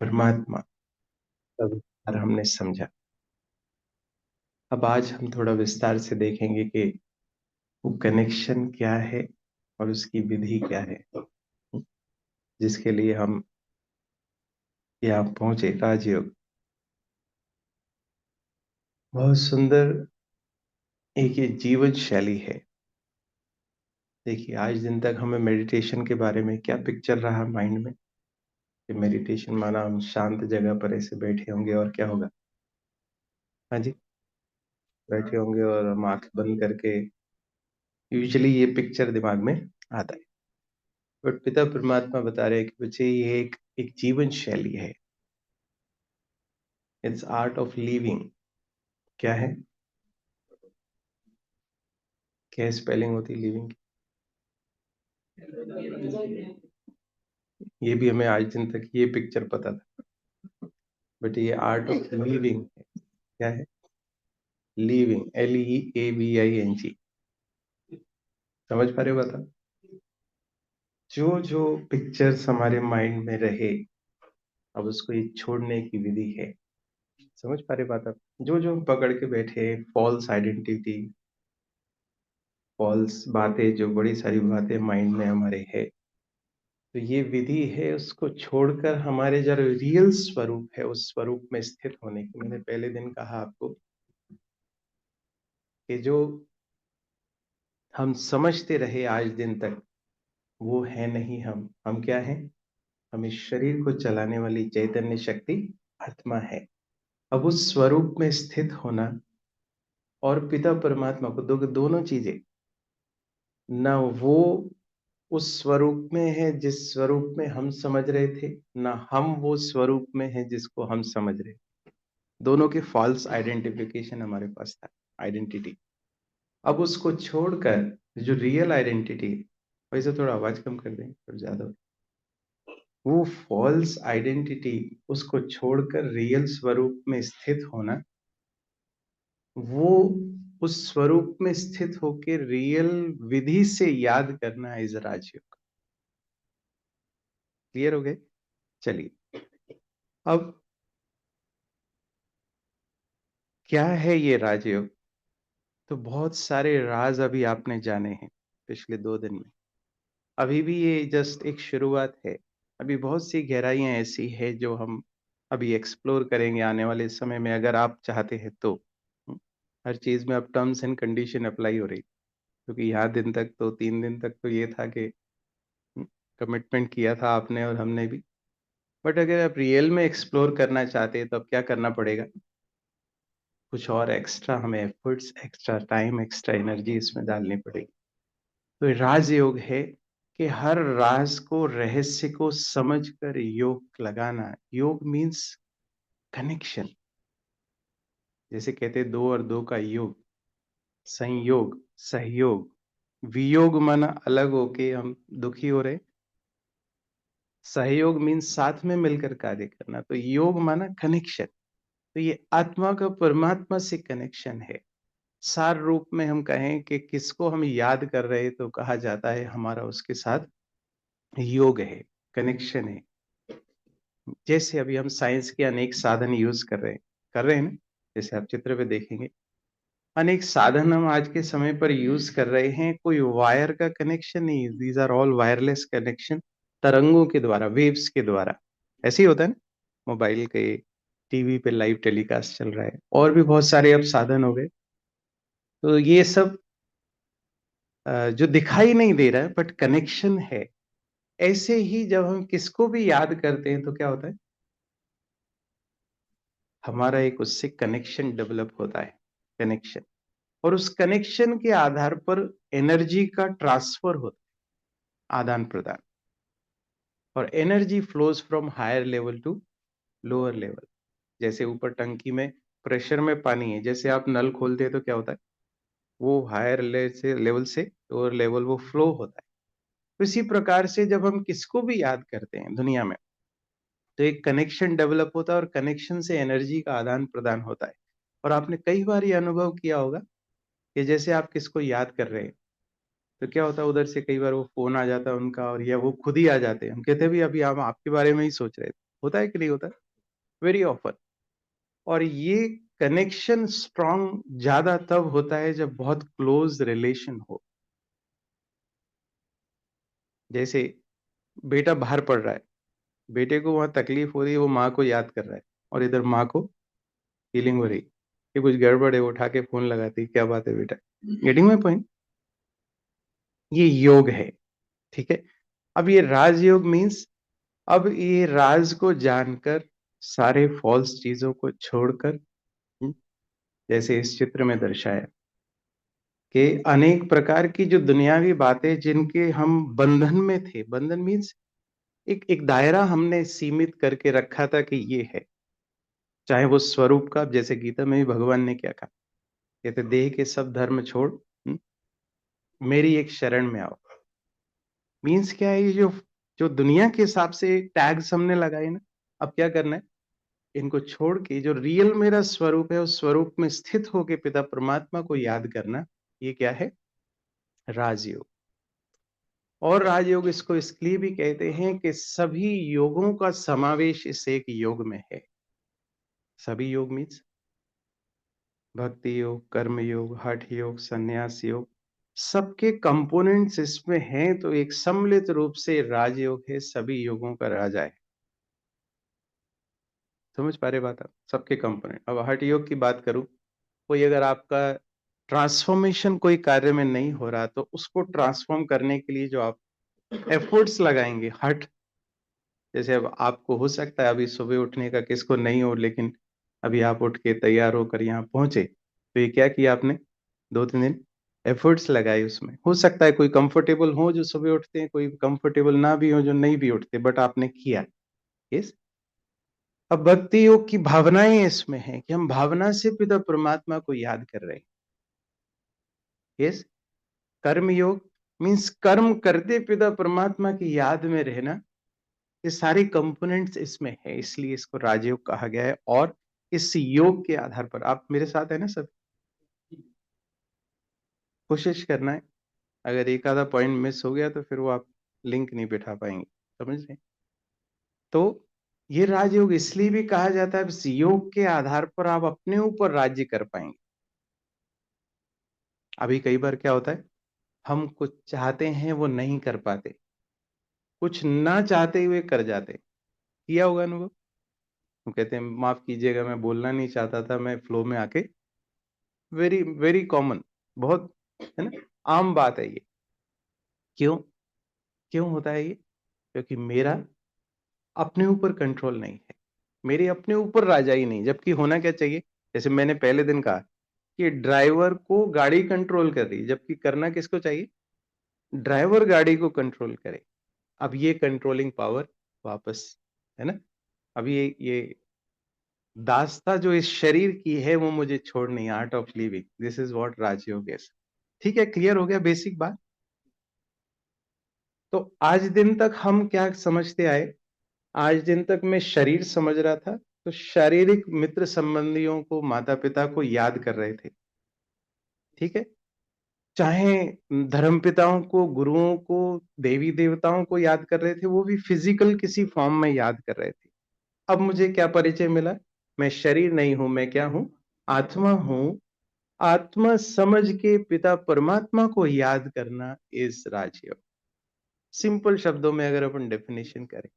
परमात्मा का विचार हमने समझा। अब आज हम थोड़ा विस्तार से देखेंगे कि वो कनेक्शन क्या है और उसकी विधि क्या है, जिसके लिए हम यहाँ पहुंचे। राजयोग बहुत सुंदर एक ये जीवन शैली है। देखिए, आज दिन तक हमें मेडिटेशन के बारे में क्या पिक्चर रहा माइंड में कि मेडिटेशन माना हम शांत जगह पर ऐसे बैठे होंगे और क्या होगा। हाँ जी, बैठे होंगे और हम आंख बंद करके, यूजुअली ये पिक्चर दिमाग में आता है। बट पिता परमात्मा बता रहे हैं कि बच्चे ये एक जीवन शैली है। It's art of living. क्या है, क्या स्पेलिंग होती है लिविंग की? ये भी हमें आज दिन तक ये पिक्चर पता था, बट ये आर्ट ऑफ लिविंग है। क्या है? Living, LEAVING। समझ पा रहे हो? बता, जो जो पिक्चर्स हमारे माइंड में रहे, अब उसको ये छोड़ने की विधि है। समझ पा रहे बात? आप जो जो हम पकड़ के बैठे, फॉल्स आइडेंटिटी, फॉल्स बातें, जो बड़ी सारी बातें माइंड में हमारे है, तो ये विधि है उसको छोड़कर हमारे जो रियल स्वरूप है उस स्वरूप में स्थित होने की। मैंने पहले दिन कहा आपको कि जो हम समझते रहे आज दिन तक, वो है नहीं। हम क्या है? हम इस शरीर को चलाने वाली चैतन्य शक्ति आत्मा है। अब उस स्वरूप में स्थित होना और पिता परमात्मा को दोनों चीजें, ना वो उस स्वरूप में है जिस स्वरूप में हम समझ रहे थे, ना हम वो स्वरूप में है जिसको हम समझ रहे थे। दोनों के फॉल्स आइडेंटिफिकेशन हमारे पास था, आइडेंटिटी। अब उसको छोड़कर जो रियल आइडेंटिटी है, वैसे थोड़ा आवाज कम कर देंगे, थोड़ा ज्यादा वो फॉल्स आइडेंटिटी, उसको छोड़कर रियल स्वरूप में स्थित होना, वो उस स्वरूप में स्थित होकर रियल विधि से याद करना इज राजयोग। क्लियर हो गए? चलिए, अब क्या है ये राजयोग? तो बहुत सारे राज अभी आपने जाने हैं पिछले 2 दिन में। अभी भी ये जस्ट एक शुरुआत है। अभी बहुत सी गहराइयां ऐसी है जो हम अभी एक्सप्लोर करेंगे आने वाले समय में, अगर आप चाहते हैं तो। हर चीज में अब टर्म्स एंड कंडीशन अप्लाई हो रही, क्योंकि यहाँ दिन तक तो 3 दिन तक तो ये था कि कमिटमेंट किया था आपने और हमने भी। बट अगर आप रियल में एक्सप्लोर करना चाहते हैं तो अब क्या करना पड़ेगा? कुछ और एक्स्ट्रा हमें efforts, extra time, extra energy इसमें डालनी पड़ेगी। तो राजयोग है कि हर राज को, रहस्य को समझकर योग लगाना। योग मीन्स कनेक्शन। जैसे कहते हैं 2 और 2 का योग, संयोग, सहयोग। वियोग माना अलग होके हम दुखी हो रहे, सहयोग मीन्स साथ में मिलकर कार्य करना। तो योग माना कनेक्शन। तो ये आत्मा का परमात्मा से कनेक्शन है। सार रूप में हम कहें कि किसको हम याद कर रहे तो कहा जाता है हमारा उसके साथ योग है, कनेक्शन है। जैसे अभी हम साइंस के अनेक साधन यूज कर रहे हैं ना। जैसे आप चित्र पे देखेंगे, अनेक साधन हम आज के समय पर यूज कर रहे हैं। कोई वायर का कनेक्शन नहीं, these are all wireless connection, तरंगों के द्वारा, वेव्स के द्वारा। ऐसे ही होता है ना, मोबाइल के, टीवी पे लाइव टेलीकास्ट चल रहा है, और भी बहुत सारे अब साधन हो गए। तो ये सब जो दिखाई नहीं दे रहा है बट कनेक्शन है। ऐसे ही जब हम किसको भी याद करते हैं तो क्या होता है? हमारा एक उससे कनेक्शन डेवलप होता है, कनेक्शन। और उस कनेक्शन के आधार पर एनर्जी का ट्रांसफर होता है, आदान प्रदान। और energy flows from higher level to lower level. जैसे ऊपर टंकी में प्रेशर में पानी है, जैसे आप नल खोलते हैं तो क्या होता है? वो हायर लेवल से लोअर लेवल वो फ्लो होता है। तो इसी प्रकार से जब हम किसको भी याद करते हैं दुनिया में, तो एक कनेक्शन डेवलप होता है और कनेक्शन से एनर्जी का आदान प्रदान होता है। और आपने कई बार ये अनुभव किया होगा कि जैसे आप किसको याद कर रहे हैं तो क्या होता है, उधर से कई बार वो फोन आ जाता है उनका, और या वो खुद ही आ जाते हैं। हम कहते हैं भी अभी हम आपके बारे में ही सोच रहे थे, होता है कि नहीं होता? Very often. और ये कनेक्शन स्ट्रांग ज्यादा तब होता है जब बहुत क्लोज रिलेशन हो। जैसे बेटा बाहर पढ़ रहा है, बेटे को वहां तकलीफ हो रही है, वो माँ को याद कर रहा है, और इधर माँ को फीलिंग हो रही कि कुछ गड़बड़ है, वो उठा के फोन लगाती, क्या बात है बेटा? Getting my point? ये योग है। ठीक है। अब ये राजयोग मीन्स, अब ये राज को जानकर, सारे फॉल्स चीजों को छोड़कर, हम्म, जैसे इस चित्र में दर्शाया कि अनेक प्रकार की जो दुनियावी बातें जिनके हम बंधन में थे, बंधन मीन्स एक एक दायरा हमने सीमित करके रखा था कि ये है, चाहे वो स्वरूप का, जैसे गीता में भी भगवान ने क्या कहा, कहते देह के सब धर्म छोड़, मेरी एक शरण में आओ। मीन्स क्या है, ये जो जो दुनिया के हिसाब से टैग्स हमने लगाए ना, अब क्या करना है, इनको छोड़ के जो रियल मेरा स्वरूप है, उस स्वरूप में स्थित होके पिता परमात्मा को याद करना, ये क्या है? राजयोग। और राजयोग इसको इसलिए भी कहते हैं कि सभी योगों का समावेश इस एक योग में है। सभी योग मीन्स भक्ति योग, कर्म योग, हठ योग, संन्यास योग, सबके कंपोनेंट्स इसमें हैं, तो एक सम्मिलित रूप से राजयोग है, सभी योगों का राजा है। समझ पा रहे बात आप? सबके कंपोनेंट। अब हठ योग की बात करूं, कोई अगर आपका ट्रांसफॉर्मेशन कोई कार्य में नहीं हो रहा, तो उसको ट्रांसफॉर्म करने के लिए जो आप एफर्ट्स लगाएंगे, हठ, जैसे अब आपको हो सकता है अभी सुबह उठने का किसको नहीं हो, लेकिन अभी आप उठ के तैयार होकर यहाँ पहुंचे, तो ये क्या किया आपने? 2-3 दिन एफर्ट्स लगाए उसमें। हो सकता है कोई कंफर्टेबल हो जो सुबह उठते हैं, कोई कंफर्टेबल ना भी हो जो नहीं भी उठते, बट आपने किया। यस। अब भक्ति योग की भावनाएं इसमें है कि हम भावना से पिता परमात्मा को याद कर रहे हैं। यस। कर्म योग मीन्स कर्म करते पिता परमात्मा की याद में रहना। ये सारे कंपोनेंट्स इसमें है, इसलिए इसको राजयोग कहा गया है। और इस योग के आधार पर आप मेरे साथ है ना सब, कोशिश करना है। अगर एक आधा पॉइंट मिस हो गया तो फिर वो आप लिंक नहीं बिठा पाएंगे। समझ रहे? तो ये राजयोग इसलिए भी कहा जाता है, इस योग के आधार पर आप अपने ऊपर राज्य कर पाएंगे। अभी कई बार क्या होता है, हम कुछ चाहते हैं वो नहीं कर पाते, कुछ ना चाहते हुए कर जाते। किया होगा अनुभव? हम कहते हैं माफ कीजिएगा, मैं बोलना नहीं चाहता था, मैं फ्लो में आके। वेरी वेरी कॉमन, बहुत, है ना, आम बात है ये। क्यों? क्यों होता है ये? क्योंकि मेरा अपने ऊपर कंट्रोल नहीं है, मेरे अपने ऊपर राजाई नहीं। जबकि होना क्या चाहिए, जैसे मैंने पहले दिन कहा कि ड्राइवर को गाड़ी कंट्रोल कर रही है, जबकि करना किसको चाहिए? ड्राइवर गाड़ी को कंट्रोल करे। अब ये कंट्रोलिंग पावर वापस, है ना, अब ये दास्ता जो इस शरीर की है वो मुझे छोड़नी, art of living, this is what Rajyoga is. ठीक है, क्लियर हो गया बेसिक बात? तो आज दिन तक हम क्या समझते आए? आज दिन तक मैं शरीर समझ रहा था, तो शारीरिक मित्र संबंधियों को, माता पिता को याद कर रहे थे। ठीक है। चाहे धर्म पिताओं को, गुरुओं को, देवी देवताओं को याद कर रहे थे, वो भी फिजिकल किसी फॉर्म में याद कर रहे थे। अब मुझे क्या परिचय मिला? मैं शरीर नहीं हूं, मैं क्या हूं? आत्मा हूं। आत्मा समझ के पिता परमात्मा को याद करना इस राजयोग। सिंपल शब्दों में अगर अपन डेफिनेशन करें,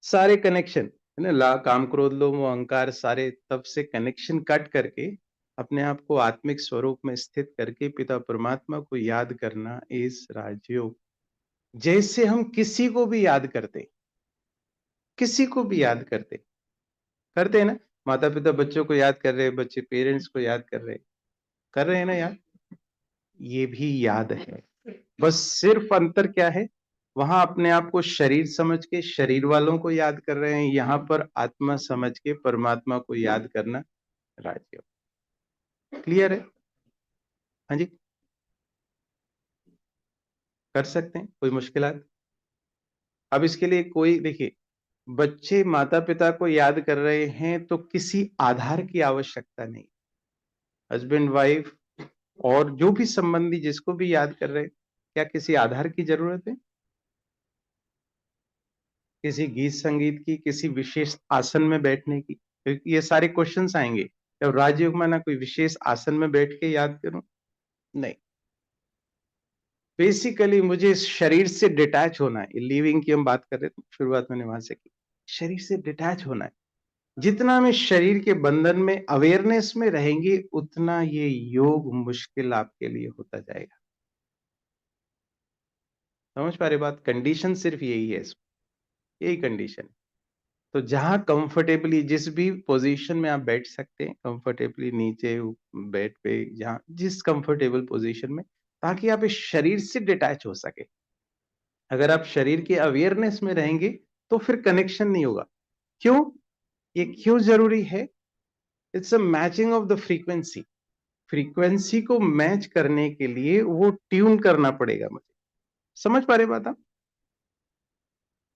सारे कनेक्शन, है ना, ला काम क्रोध लोभ मोह अहंकार, सारे तब से कनेक्शन कट करके अपने आप को आत्मिक स्वरूप में स्थित करके पिता परमात्मा को याद करना इस राजयोग। जैसे हम किसी को भी याद करते, किसी को भी याद करते, करते हैं ना, माता पिता बच्चों को याद कर रहे हैं, बच्चे पेरेंट्स को याद कर रहे हैं ना याद, ये भी याद है। बस सिर्फ अंतर क्या है, वहां अपने आप को शरीर समझ के शरीर वालों को याद कर रहे हैं, यहाँ पर आत्मा समझ के परमात्मा को याद करना राजयोग। क्लियर है? हाँ जी, कर सकते हैं, कोई मुश्किलात? अब इसके लिए कोई, देखिए, बच्चे माता पिता को याद कर रहे हैं तो किसी आधार की आवश्यकता नहीं। हस्बैंड वाइफ और जो भी संबंधी जिसको भी याद कर रहे हैं, क्या किसी आधार की जरूरत है? किसी गीत संगीत की, किसी विशेष आसन में बैठने की, क्योंकि ये सारे क्वेश्चंस आएंगे। जब राजयोग में ना कोई विशेष आसन में बैठ के याद करूं, नहीं। बेसिकली मुझे इस शरीर से डिटैच होना है। लिविंग की हम बात कर रहे थे, शुरुआत मैंने वहां से की। शरीर से डिटैच होना है। जितना हम इस शरीर के बंधन में अवेयरनेस में रहेंगे, उतना ये योग मुश्किल आपके लिए होता जाएगा। समझ पा रहे बात? कंडीशन सिर्फ यही है इसमें, यही कंडीशन है। तो जहां कंफर्टेबली जिस भी पोजीशन में आप बैठ सकते हैं, कंफर्टेबली नीचे, बेड पे, जहां जिस कंफर्टेबल पोजीशन में, ताकि आप इस शरीर से डिटैच हो सके। अगर आप शरीर के अवेयरनेस में रहेंगे, तो फिर कनेक्शन नहीं होगा। क्यों? ये क्यों जरूरी है? It's a matching of the frequency. Frequency को मैच करने के लिए वो ट्यून करना पड़ेगा मुझे। समझ पा रहे बात आप?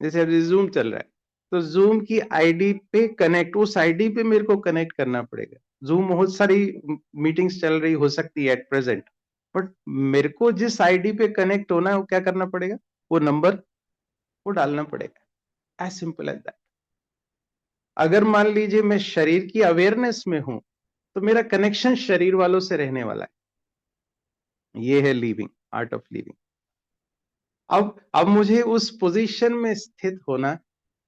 जैसे अभी जूम चल रहा है, तो जूम की आईडी पे कनेक्ट, उस आईडी पे मेरे को कनेक्ट करना पड़ेगा। जूम बहुत सारी मीटिंग्स चल रही हो सकती है एट प्रेजेंट, बट मेरे को जिस आईडी पे कनेक्ट होना है, वो क्या करना पड़ेगा? वो नंबर वो डालना पड़ेगा। As simple as that. अगर मान लीजिए मैं शरीर की अवेयरनेस में हूं, तो मेरा कनेक्शन शरीर वालों से रहने वाला है। ये है लिविंग, आर्ट ऑफ लिविंग। अब मुझे उस पोजीशन में स्थित होना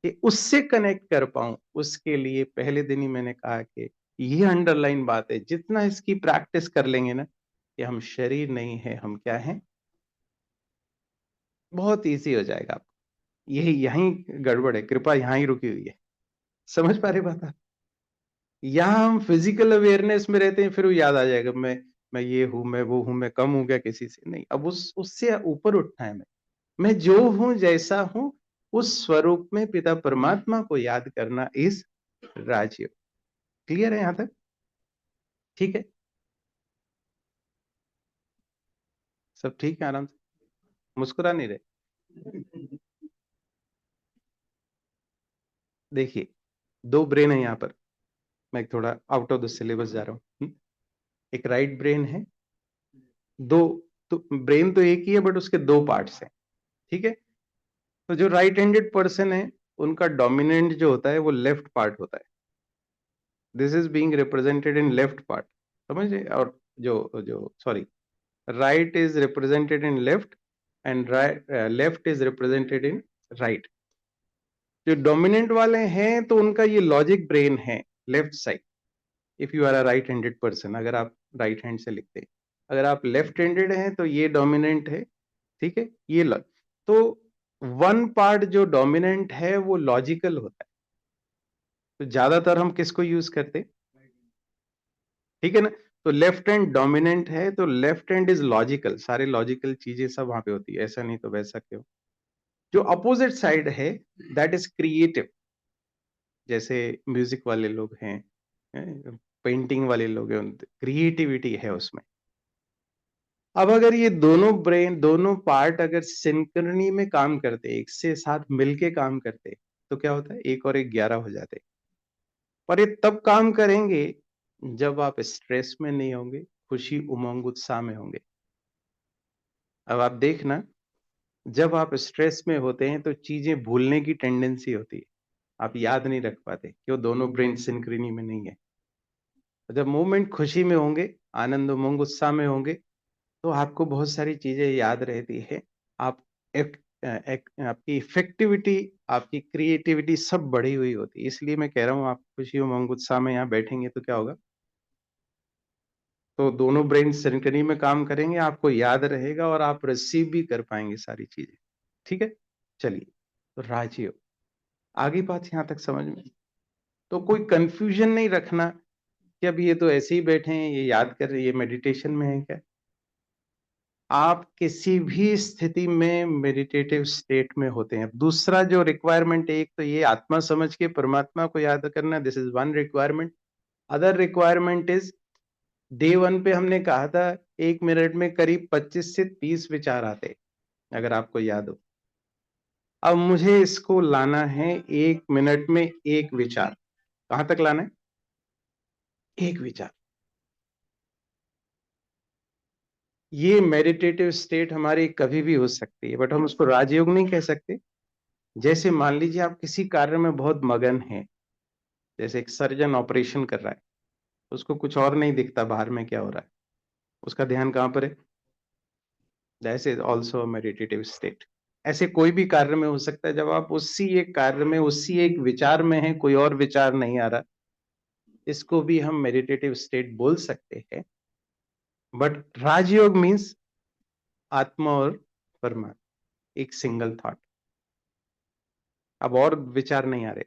कि उससे कनेक्ट कर पाऊं, उसके लिए पहले दिन ही मैंने कहा कि ये अंडरलाइन बात है। जितना इसकी प्रैक्टिस कर लेंगे ना, कि हम शरीर नहीं है, हम क्या हैं, बहुत इजी हो जाएगा आपको। यही यहीं गड़बड़ है, कृपा यहां ही रुकी हुई है। समझ पा रहे बात आप? यहाँ हम फिजिकल अवेयरनेस में रहते हैं, फिर वो याद आ जाएगा, मैं ये हूं, मैं वो हूं, मैं कम हो गया किसी से। नहीं, अब उससे ऊपर उठना है। मैं जो हूं, जैसा हूं, उस स्वरूप में पिता परमात्मा को याद करना इस राजयोग। क्लियर है यहां तक? ठीक है, सब ठीक है, आराम से, मुस्कुरा नहीं रहे। देखिए, दो ब्रेन है यहाँ पर। मैं थोड़ा आउट ऑफ द सिलेबस जा रहा हूँ। एक राइट ब्रेन है, दो, तो ब्रेन तो एक ही है, बट उसके दो पार्ट्स हैं। ठीक है? तो जो राइट हैंडेड पर्सन है, उनका डोमिनेंट जो होता है वो लेफ्ट पार्ट होता है। This is being represented in left part. समझे? और जो जो sorry, right is represented in left, and right, left is represented in right. जो डोमिनेंट वाले हैं, तो उनका ये लॉजिक ब्रेन है, left side. If you are a right handed person, अगर आप राइट हैंड से लिखते हैं, अगर आप लेफ्ट हैंडेड हैं, तो ये डोमिनेंट है। ठीक है? ये तो वन पार्ट जो डोमिनेंट है वो लॉजिकल होता है। तो ज्यादातर हम किसको यूज करते हैं? ठीक है ना? तो लेफ्ट हैंड डोमिनेंट है, तो लेफ्ट हैंड इज लॉजिकल, सारे लॉजिकल चीजें सब वहां पे होती है, ऐसा नहीं तो वैसा क्यों। जो अपोजिट साइड है, दैट इज क्रिएटिव। जैसे म्यूजिक वाले लोग हैं, पेंटिंग वाले लोग हैं, क्रिएटिविटी है उसमें। अब अगर ये दोनों ब्रेन, दोनों पार्ट अगर सिंक्रोनी में काम करते, एक से साथ मिलके काम करते, तो क्या होता है? एक और एक 11 हो जाते। पर ये तब काम करेंगे जब आप स्ट्रेस में नहीं होंगे, खुशी, उमंग, उत्साह में होंगे। अब आप देखना, जब आप स्ट्रेस में होते हैं, तो चीजें भूलने की टेंडेंसी होती है। आप याद नहीं रख पाते, क्यों? दोनों ब्रेन सिंक्रोनी में नहीं है। जब मूवमेंट खुशी में होंगे, आनंद, उमंग, उत्साह में होंगे, तो आपको बहुत सारी चीजें याद रहती है। आप आपकी इफेक्टिविटी, आपकी क्रिएटिविटी सब बढ़ी हुई होती है। इसलिए मैं कह रहा हूँ, आप खुशी, उमंग, उत्साह में यहाँ बैठेंगे तो क्या होगा? तो दोनों ब्रेन सिंक्रोनी में काम करेंगे, आपको याद रहेगा और आप रिसीव भी कर पाएंगे सारी चीजें। ठीक है? चलिए, तो राजयोग, आगे बात यहां तक समझ में? तो कोई कंफ्यूजन नहीं रखना कि अब ये तो ऐसे ही बैठे हैं, ये याद कर रहे, ये मेडिटेशन में है क्या? आप किसी भी स्थिति में मेडिटेटिव स्टेट में होते हैं। दूसरा जो रिक्वायरमेंट है, एक तो ये आत्मा समझ के परमात्मा को याद करना, this is one requirement. Other requirement is, day one पे हमने कहा था, 1 मिनट में करीब 25 से 30 विचार आते, अगर आपको याद हो। अब मुझे इसको लाना है 1 मिनट में एक विचार। कहां तक लाना है? एक विचार। ये मेडिटेटिव स्टेट हमारी कभी भी हो सकती है, बट हम उसको राजयोग नहीं कह सकते। जैसे मान लीजिए आप किसी कार्य में बहुत मगन हैं, जैसे एक सर्जन ऑपरेशन कर रहा है, उसको कुछ और नहीं दिखता बाहर में क्या हो रहा है, उसका ध्यान कहाँ पर है? That is also meditative state. ऐसे कोई भी कार्य में हो सकता है, जब आप उसी एक कार्य में उसी एक विचार में हैं, कोई और विचार नहीं आ रहा, इसको भी हम मेडिटेटिव स्टेट बोल सकते हैं। बट राजयोग मीन्स आत्मा और परमात्मा, एक सिंगल थॉट, अब और विचार नहीं आ रहे।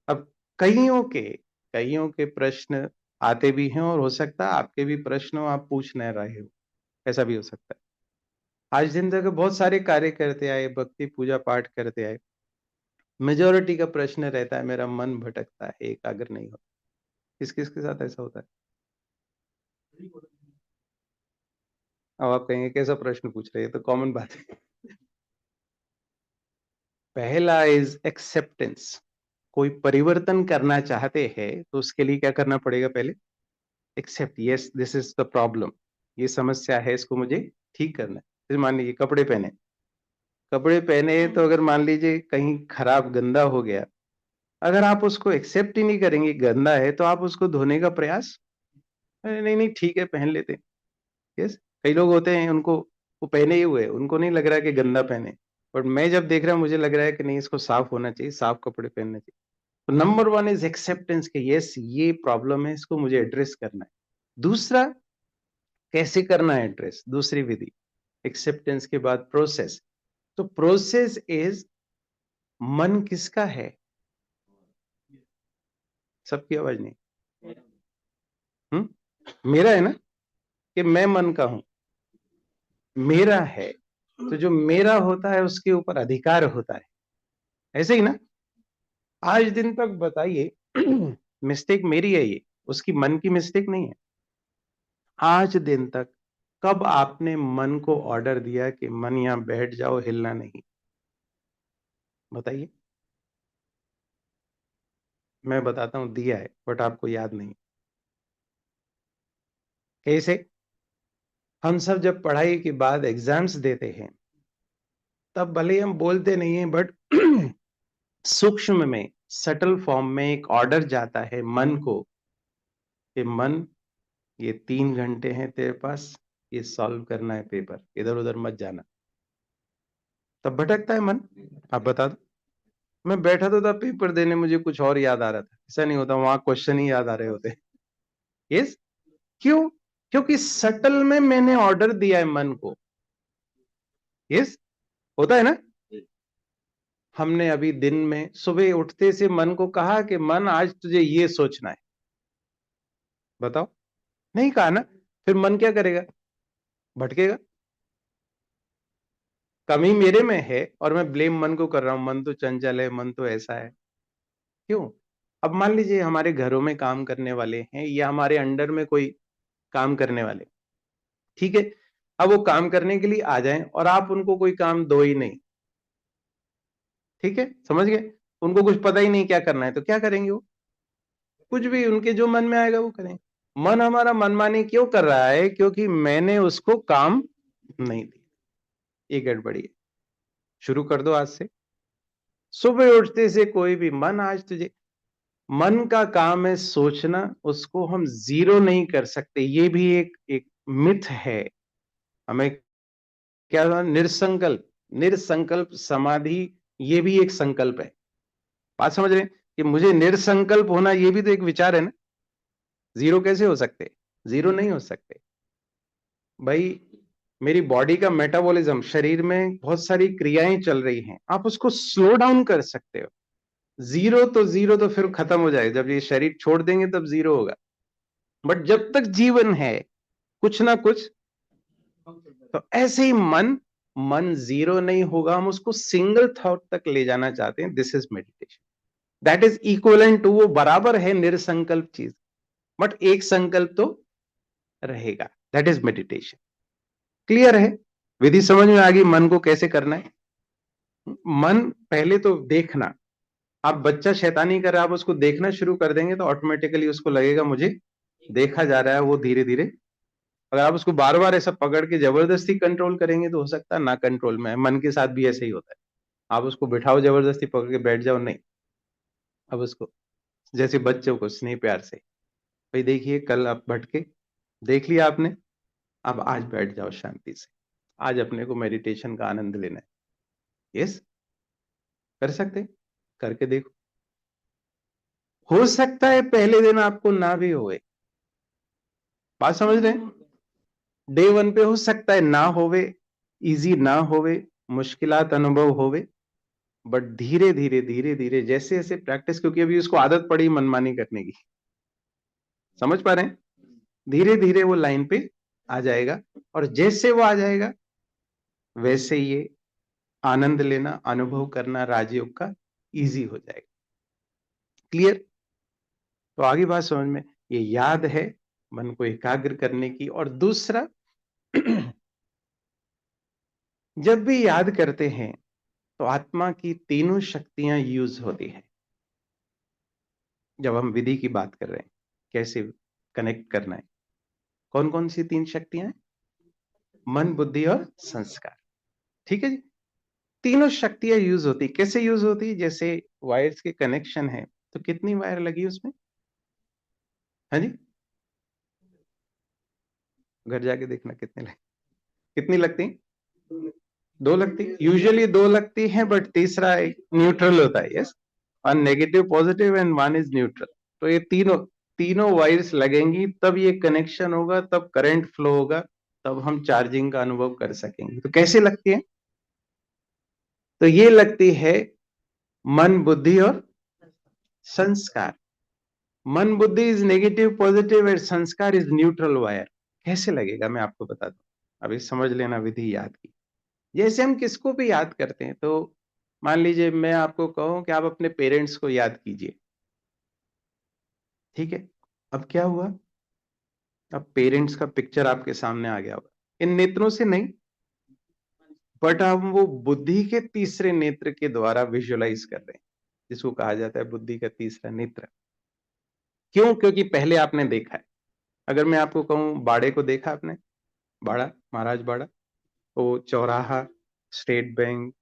अब कईयों के प्रश्न आते भी हैं, और हो सकता है आपके भी प्रश्न हो, आप पूछ नहीं रहे हो, ऐसा भी हो सकता है। आज दिन तक बहुत सारे कार्य करते आए, भक्ति पूजा पाठ करते आए, मेजोरिटी का प्रश्न रहता है, मेरा मन भटकता है, एकाग्र नहीं होता। किस किस के साथ ऐसा होता है? अब आप कहेंगे कैसा प्रश्न पूछ रहे हैं, तो कॉमन बात है। पहला इज एक्सेप्टेंस। कोई परिवर्तन करना चाहते हैं तो उसके लिए क्या करना पड़ेगा? पहले accept, yes this is the problem, ये समस्या है, इसको मुझे ठीक करना है। फिर मान लीजिए कपड़े पहने तो अगर मान लीजिए कहीं खराब गंदा हो गया, अगर आप उसको एक्सेप्ट ही नहीं करेंगे गंदा है, तो आप उसको धोने का प्रयास, अरे नहीं नहीं ठीक है पहन लेते हैं। यस, कई लोग होते हैं, उनको वो पहने ही हुए, उनको नहीं लग रहा है कि गंदा पहने, बट मैं जब देख रहा हूं मुझे लग रहा है कि नहीं, इसको साफ होना चाहिए, साफ कपड़े पहनने चाहिए। तो नंबर वन इज एक्सेप्टेंस के, यस ये प्रॉब्लम है, इसको मुझे एड्रेस करना है। दूसरा, कैसे करना है एड्रेस? दूसरी विधि, एक्सेप्टेंस के बाद प्रोसेस। तो प्रोसेस इज, मन किसका है? सबकी आवाज नहीं। मेरा है ना, कि मैं मन का हूं, मेरा है। तो जो मेरा होता है उसके ऊपर अधिकार होता है, ऐसे ही ना? आज दिन तक बताइए, मिस्टेक मेरी है ये, उसकी मन की मिस्टेक नहीं है। आज दिन तक कब आपने मन को ऑर्डर दिया कि मन यहां बैठ जाओ, हिलना नहीं? बताइए। मैं बताता हूं, दिया है, बट आपको याद नहीं। कैसे? हम सब जब पढ़ाई के बाद एग्जाम्स देते हैं, तब भले ही हम बोलते नहीं है, बट सूक्ष्म में, सटल फॉर्म में एक ऑर्डर जाता है मन को, कि मन, ये 3 घंटे हैं तेरे पास, ये सॉल्व करना है पेपर, इधर उधर मत जाना। तब भटकता है मन। आप बता दो, मैं बैठा तो था पेपर देने, मुझे कुछ और याद आ रहा था, ऐसा नहीं होता, वहां क्वेश्चन ही याद आ रहे होते। यस, क्यों? क्योंकि सटल में मैंने ऑर्डर दिया है मन को। यस, होता है ना? हमने अभी दिन में सुबह उठते से मन को कहा कि मन आज तुझे ये सोचना है, बताओ, नहीं कहा ना? फिर मन क्या करेगा? भटकेगा। कमी मेरे में है और मैं ब्लेम मन को कर रहा हूं, मन तो चंचल है, मन तो ऐसा है। क्यों? अब मान लीजिए हमारे घरों में काम करने वाले हैं, या हमारे अंडर में कोई काम करने वाले, ठीक है, अब वो काम करने के लिए आ जाएं और आप उनको कोई काम दो ही नहीं, ठीक है, समझ गए? उनको कुछ पता ही नहीं क्या करना है, तो क्या करेंगे वो? कुछ भी उनके जो मन में आएगा वो करेंगे। मन हमारा मनमानी क्यों कर रहा है? क्योंकि मैंने उसको काम नहीं दिया। ये गड़बड़ी है। शुरू कर दो आज से, सुबह उठते से कोई भी, मन आज तुझे, मन का काम है सोचना, उसको हम जीरो नहीं कर सकते, ये भी एक एक मिथ है। हमें क्या, निरसंकल्प, निरसंकल्प समाधि, ये भी एक संकल्प है। बात समझ रहे हैं कि मुझे निरसंकल्प होना, ये भी तो एक विचार है ना? जीरो कैसे हो सकते? जीरो नहीं हो सकते भाई। मेरी बॉडी का मेटाबॉलिज्म, शरीर में बहुत सारी क्रियाएं चल रही हैं, आप उसको स्लो डाउन कर सकते हो। जीरो तो फिर खत्म हो जाएगा, जब ये शरीर छोड़ देंगे तब जीरो होगा। बट जब तक जीवन है, कुछ ना कुछ, तो ऐसे ही मन, मन जीरो नहीं होगा, हम उसको सिंगल थॉट तक ले जाना चाहते हैं, this is meditation. That is equivalent to, वो बराबर है निरसंकल्प चीज, बट एक संकल्प तो रहेगा, दैट इज मेडिटेशन। क्लियर है? विधि समझ में आ गई, मन को कैसे करना है? मन पहले तो देखना, आप बच्चा शैतानी कर रहा है, आप उसको देखना शुरू कर देंगे तो ऑटोमेटिकली उसको लगेगा मुझे देखा जा रहा है, वो धीरे धीरे, अगर आप उसको बार बार ऐसा पकड़ के जबरदस्ती कंट्रोल करेंगे तो हो सकता है ना कंट्रोल में है। मन के साथ भी ऐसे ही होता है। आप उसको बिठाओ जबरदस्ती पकड़ के बैठ जाओ, नहीं। अब उसको जैसे बच्चों को स्नेह प्यार से, भाई देखिए कल आप भटके, देख लिया आपने, अब आज बैठ जाओ शांति से, आज अपने को मेडिटेशन का आनंद लेना है। यस, कर सकते, करके देखो। हो सकता है पहले दिन आपको ना भी होए, बात समझ रहे हैं? डे वन पे हो सकता है ना होवे, इजी ना होवे, मुश्किलात अनुभव होवे, बट धीरे धीरे धीरे धीरे जैसे जैसे प्रैक्टिस, क्योंकि अभी उसको आदत पड़ी मनमानी करने की, समझ पा रहे हैं? धीरे धीरे वो लाइन पे आ जाएगा, और जैसे वो आ जाएगा वैसे ये आनंद लेना, अनुभव करना राजयोग का इजी हो जाएगा। क्लियर? तो आगे बात समझ में, ये याद है मन को एकाग्र करने की। और दूसरा, जब भी याद करते हैं तो आत्मा की तीनों शक्तियां यूज होती है। जब हम विधि की बात कर रहे हैं, कैसे कनेक्ट करना है, कौन कौन सी तीन शक्तियां हैं? मन, बुद्धि और संस्कार। ठीक है जी। तीनों शक्तियां यूज होती, कैसे यूज होती? जैसे वायर्स के कनेक्शन है, तो कितनी वायर लगी उसमें? हाँ जी, घर जाके देखना कितने लगे, कितनी लगती? दो लगती, यूजुअली दो लगती हैं, बट तीसरा एक न्यूट्रल होता है। Yes, one negative positive and one is neutral. तो ये तीनों तीनों वायर्स लगेंगी, तब ये कनेक्शन होगा, तब करंट फ्लो होगा, तब हम चार्जिंग का अनुभव कर सकेंगे। तो कैसे लगती है? तो ये लगती है मन, बुद्धि और संस्कार। मन बुद्धि इज नेगेटिव पॉजिटिव एंड संस्कार इज न्यूट्रल वायर। कैसे लगेगा मैं आपको बता दूं, अभी समझ लेना विधि याद की। जैसे हम किसको भी याद करते हैं, तो मान लीजिए मैं आपको कहूं कि आप अपने पेरेंट्स को याद कीजिए, ठीक है? अब क्या हुआ, अब पेरेंट्स का पिक्चर आपके सामने आ गया होगा, इन नेत्रों से नहीं, बट हम वो बुद्धि के तीसरे नेत्र के द्वारा विजुअलाइज कर रहे हैं, जिसको कहा जाता है बुद्धि का तीसरा नेत्र। क्यों? क्योंकि पहले आपने देखा है। अगर मैं आपको कहूं बाड़े को देखा आपने, बाड़ा, महाराज बाड़ा, वो चौराहा, स्टेट बैंक,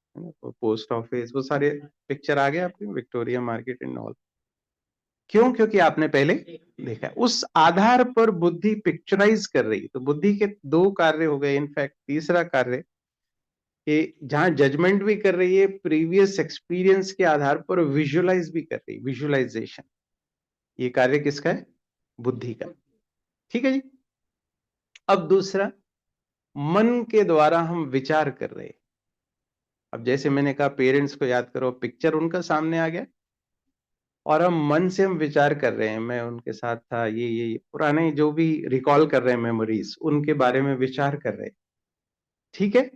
पोस्ट ऑफिस, वो सारे पिक्चर आ गए आपके, विक्टोरिया मार्केट एंड ऑल। क्यों? क्योंकि आपने पहले देखा है। उस आधार पर बुद्धि पिक्चराइज कर रही है। तो बुद्धि के दो कार्य हो गए, इनफैक्ट तीसरा कार्य कि जहां जजमेंट भी कर रही है, प्रीवियस एक्सपीरियंस के आधार पर विजुअलाइज भी कर रही है, विजुअलाइजेशन। ये कार्य किसका है? बुद्धि का। ठीक है जी। अब दूसरा, मन के द्वारा हम विचार कर रहे हैं। अब जैसे मैंने कहा पेरेंट्स को याद करो, पिक्चर उनका सामने आ गया, और हम मन से हम विचार कर रहे हैं, मैं उनके साथ था, ये पुराने जो भी रिकॉल कर रहे हैं मेमोरीज, उनके बारे में विचार कर रहे हैं। ठीक है।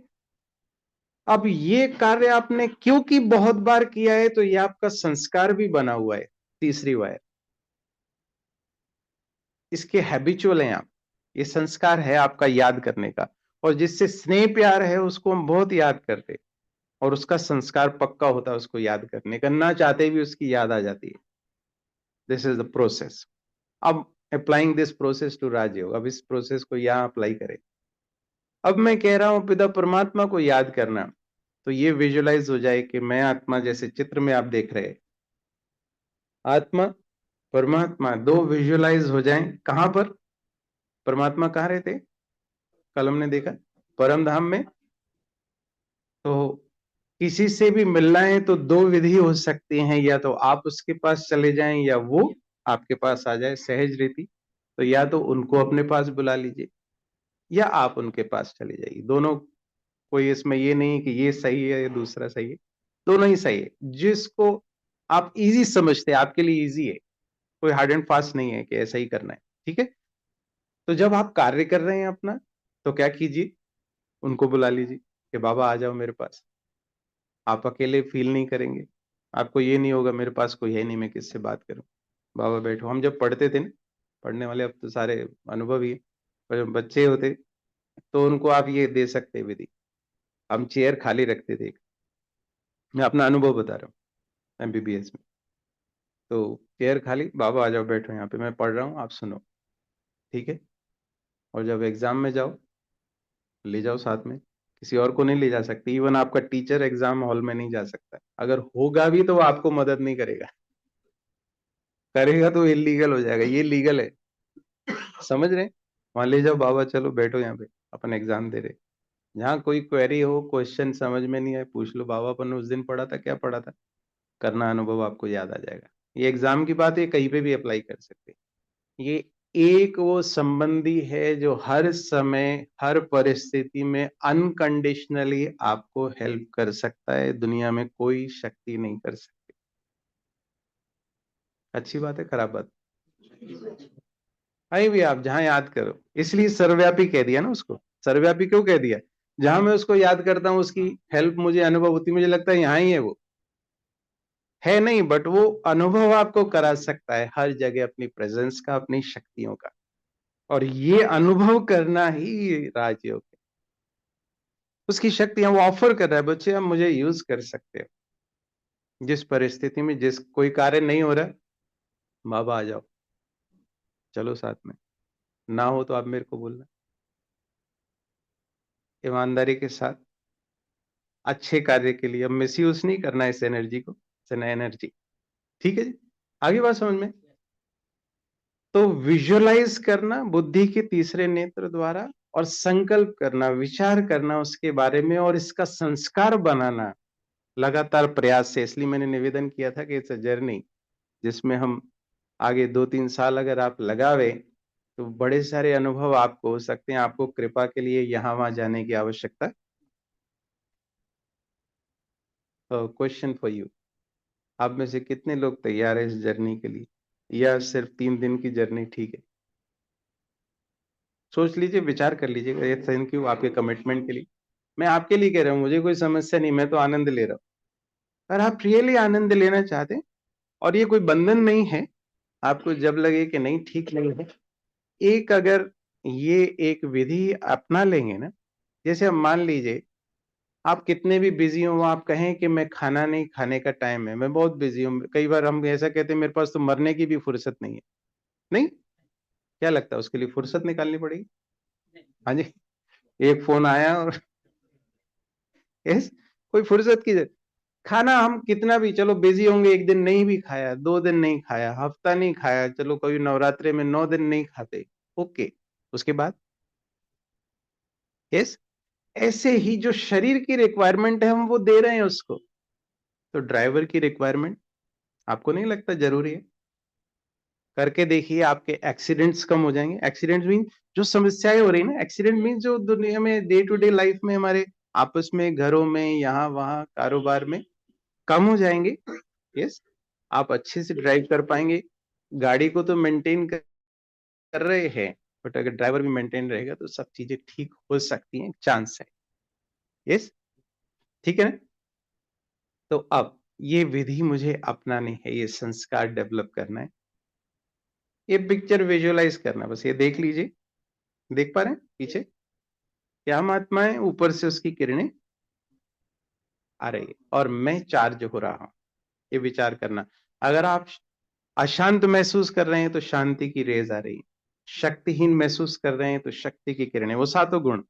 अब ये कार्य आपने क्योंकि बहुत बार किया है, तो ये आपका संस्कार भी बना हुआ है, तीसरी वायर। इसके हैबिचुअल हैं आप, ये संस्कार है आपका याद करने का। और जिससे स्नेह प्यार है उसको हम बहुत याद करते हैं, और उसका संस्कार पक्का होता है उसको याद करने का, ना चाहते भी उसकी याद आ जाती है। This is the process. अब अप्लाइंग दिस प्रोसेस टू राजयोग, अब इस प्रोसेस को यहां अप्लाई करें। अब मैं कह रहा हूं पिता परमात्मा को याद करना, तो ये विजुअलाइज हो जाए कि मैं आत्मा, जैसे चित्र में आप देख रहे हैं, आत्मा परमात्मा दो विजुअलाइज हो जाएं। कहां पर? परमात्मा कहाँ रहते? कल हमने देखा परम धाम में। तो किसी से भी मिलना है तो दो विधि हो सकती हैं, या तो आप उसके पास चले जाएं या वो आपके पास आ जाए सहज रीति। तो या तो उनको अपने पास बुला लीजिए, या आप उनके पास चले जाइए। दोनों, कोई इसमें ये नहीं है कि ये सही है या दूसरा सही है, दोनों ही सही है। जिसको आप इजी समझते हैं, आपके लिए इजी है, कोई हार्ड एंड फास्ट नहीं है कि ऐसा ही करना है। ठीक है। तो जब आप कार्य कर रहे हैं अपना, तो क्या कीजिए, उनको बुला लीजिए कि बाबा आ जाओ मेरे पास। आप अकेले फील नहीं करेंगे, आपको ये नहीं होगा मेरे पास कोई है नहीं, मैं किससे बात करूं। बाबा बैठो। हम जब पढ़ते थे ना, पढ़ने वाले अब तो सारे अनुभवी है, पर जब बच्चे होते तो उनको आप ये दे सकते विधि। हम चेयर खाली रखते थे, मैं अपना अनुभव बता रहा हूँ एमबीबीएस में। तो चेयर खाली, बाबा आ जाओ बैठो यहाँ पे, मैं पढ़ रहा हूँ आप सुनो। ठीक है। और जब एग्जाम में जाओ, ले जाओ साथ में किसी और को नहीं ले जा सकती। इवन आपका टीचर एग्जाम हॉल में नहीं जा सकता। अगर होगा भी तो वो आपको मदद नहीं करेगा, करेगा तो इलीगल हो जाएगा। ये लीगल है, समझ रहे हैं? वहां ले जाओ, बाबा चलो बैठो यहाँ पे, अपन एग्जाम दे रहे। जहाँ कोई क्वेरी हो, क्वेश्चन समझ में नहीं आए, पूछ लो, बाबा अपन ने उस दिन पढ़ा था, क्या पढ़ा था, करना अनुभव, आपको याद आ जाएगा। ये एग्जाम की बात है, कहीं पे भी अप्लाई कर सकते हैं। ये एक वो संबंधी है जो हर समय हर परिस्थिति में अनकंडीशनली आपको हेल्प कर सकता है। दुनिया में कोई शक्ति नहीं कर सकती। अच्छी बात है, खराब बात? अभी भी आप जहां याद करो, इसलिए सर्वव्यापी कह दिया ना उसको। सर्वव्यापी क्यों कह दिया? जहां मैं उसको याद करता हूं, उसकी हेल्प मुझे अनुभव होती, मुझे लगता है यहाँ ही है वो। है नहीं, बट वो अनुभव आपको करा सकता है हर जगह अपनी प्रेजेंस का, अपनी शक्तियों का। और ये अनुभव करना ही राजयोग है। उसकी शक्तियां वो ऑफर कर रहा है, बच्चे आप मुझे यूज कर सकते हो। जिस परिस्थिति में जिस कोई कार्य नहीं हो रहा, बाबा आ जाओ, चलो साथ में। ना हो तो आप मेरे को बोलना, ईमानदारी के साथ, अच्छे कार्य के लिए। अब मिसयूज नहीं करना इस एनर्जी को, इट्स एन एनर्जी। ठीक है जी, आगे बात समझ में? तो विजुअलाइज करना बुद्धि के तीसरे नेत्र द्वारा, और संकल्प करना, विचार करना उसके बारे में, और इसका संस्कार बनाना लगातार प्रयास से। इसलिए मैंने निवेदन किया था कि इट्स अ जर्नी, जिसमें हम आगे 2-3 साल अगर आप लगावे तो बड़े सारे अनुभव आपको हो सकते हैं। आपको कृपा के लिए यहाँ वहां जाने की आवश्यकता। क्वेश्चन फॉर यू, आप में से कितने लोग तैयार है इस जर्नी के लिए, या सिर्फ 3 दिन की जर्नी ठीक है? सोच लीजिए, विचार कर लीजिएगा। थैंक यू आपके कमिटमेंट के लिए। मैं आपके लिए कह रहा हूँ, मुझे कोई समस्या नहीं, मैं तो आनंद ले रहा हूँ। अगर आप रियली आनंद लेना चाहते हैं, और ये कोई बंधन नहीं है, आपको जब लगे कि नहीं ठीक नहीं है, एक अगर ये एक विधि अपना लेंगे ना, जैसे अब मान लीजिए आप कितने भी बिजी हो, आप कहें कि मैं खाना नहीं खाने का टाइम है, मैं बहुत बिजी हूँ। कई बार हम ऐसा कहते हैं, मेरे पास तो मरने की भी फुर्सत नहीं है। नहीं, क्या लगता है उसके लिए फुर्सत निकालनी पड़ेगी? हाँ जी, एक फोन आया और यस, कोई फुर्सत की खाना हम कितना भी, चलो बिजी होंगे, एक दिन नहीं भी खाया, 2 दिन नहीं खाया, हफ्ता नहीं खाया, चलो कभी नवरात्रे में 9 दिन नहीं खाते, ओके। उसके बाद यस, ऐसे ही जो शरीर की रिक्वायरमेंट है हम वो दे रहे हैं उसको। तो ड्राइवर की रिक्वायरमेंट आपको नहीं लगता जरूरी है? करके देखिए, आपके एक्सीडेंट्स कम हो जाएंगे। एक्सीडेंट मीन जो समस्याएं हो रही ना, एक्सीडेंट मीन जो दुनिया में डे टू डे लाइफ में हमारे आपस में, घरों में, यहाँ वहाँ, कारोबार में, कम हो जाएंगे। यस, आप अच्छे से ड्राइव कर पाएंगे। गाड़ी को तो मेंटेन कर रहे हैं, बट अगर ड्राइवर भी मेंटेन रहेगा तो सब चीजें ठीक हो सकती हैं, चांस है। यस, ठीक है ना? तो अब ये विधि मुझे अपनानी है, ये संस्कार डेवलप करना है, ये पिक्चर विजुअलाइज करना है। बस ये देख लीजिए, देख पा रहे हैं पीछे क्या महात्मा है, ऊपर से उसकी किरणें आ रही है और मैं चार्ज हो रहा हूं। ये विचार करना। अगर आप अशांत महसूस कर रहे हैं तो शांति की रेज आ रही है। शक्तिहीन महसूस कर रहे हैं तो शक्ति की किरणें, वो सातों गुण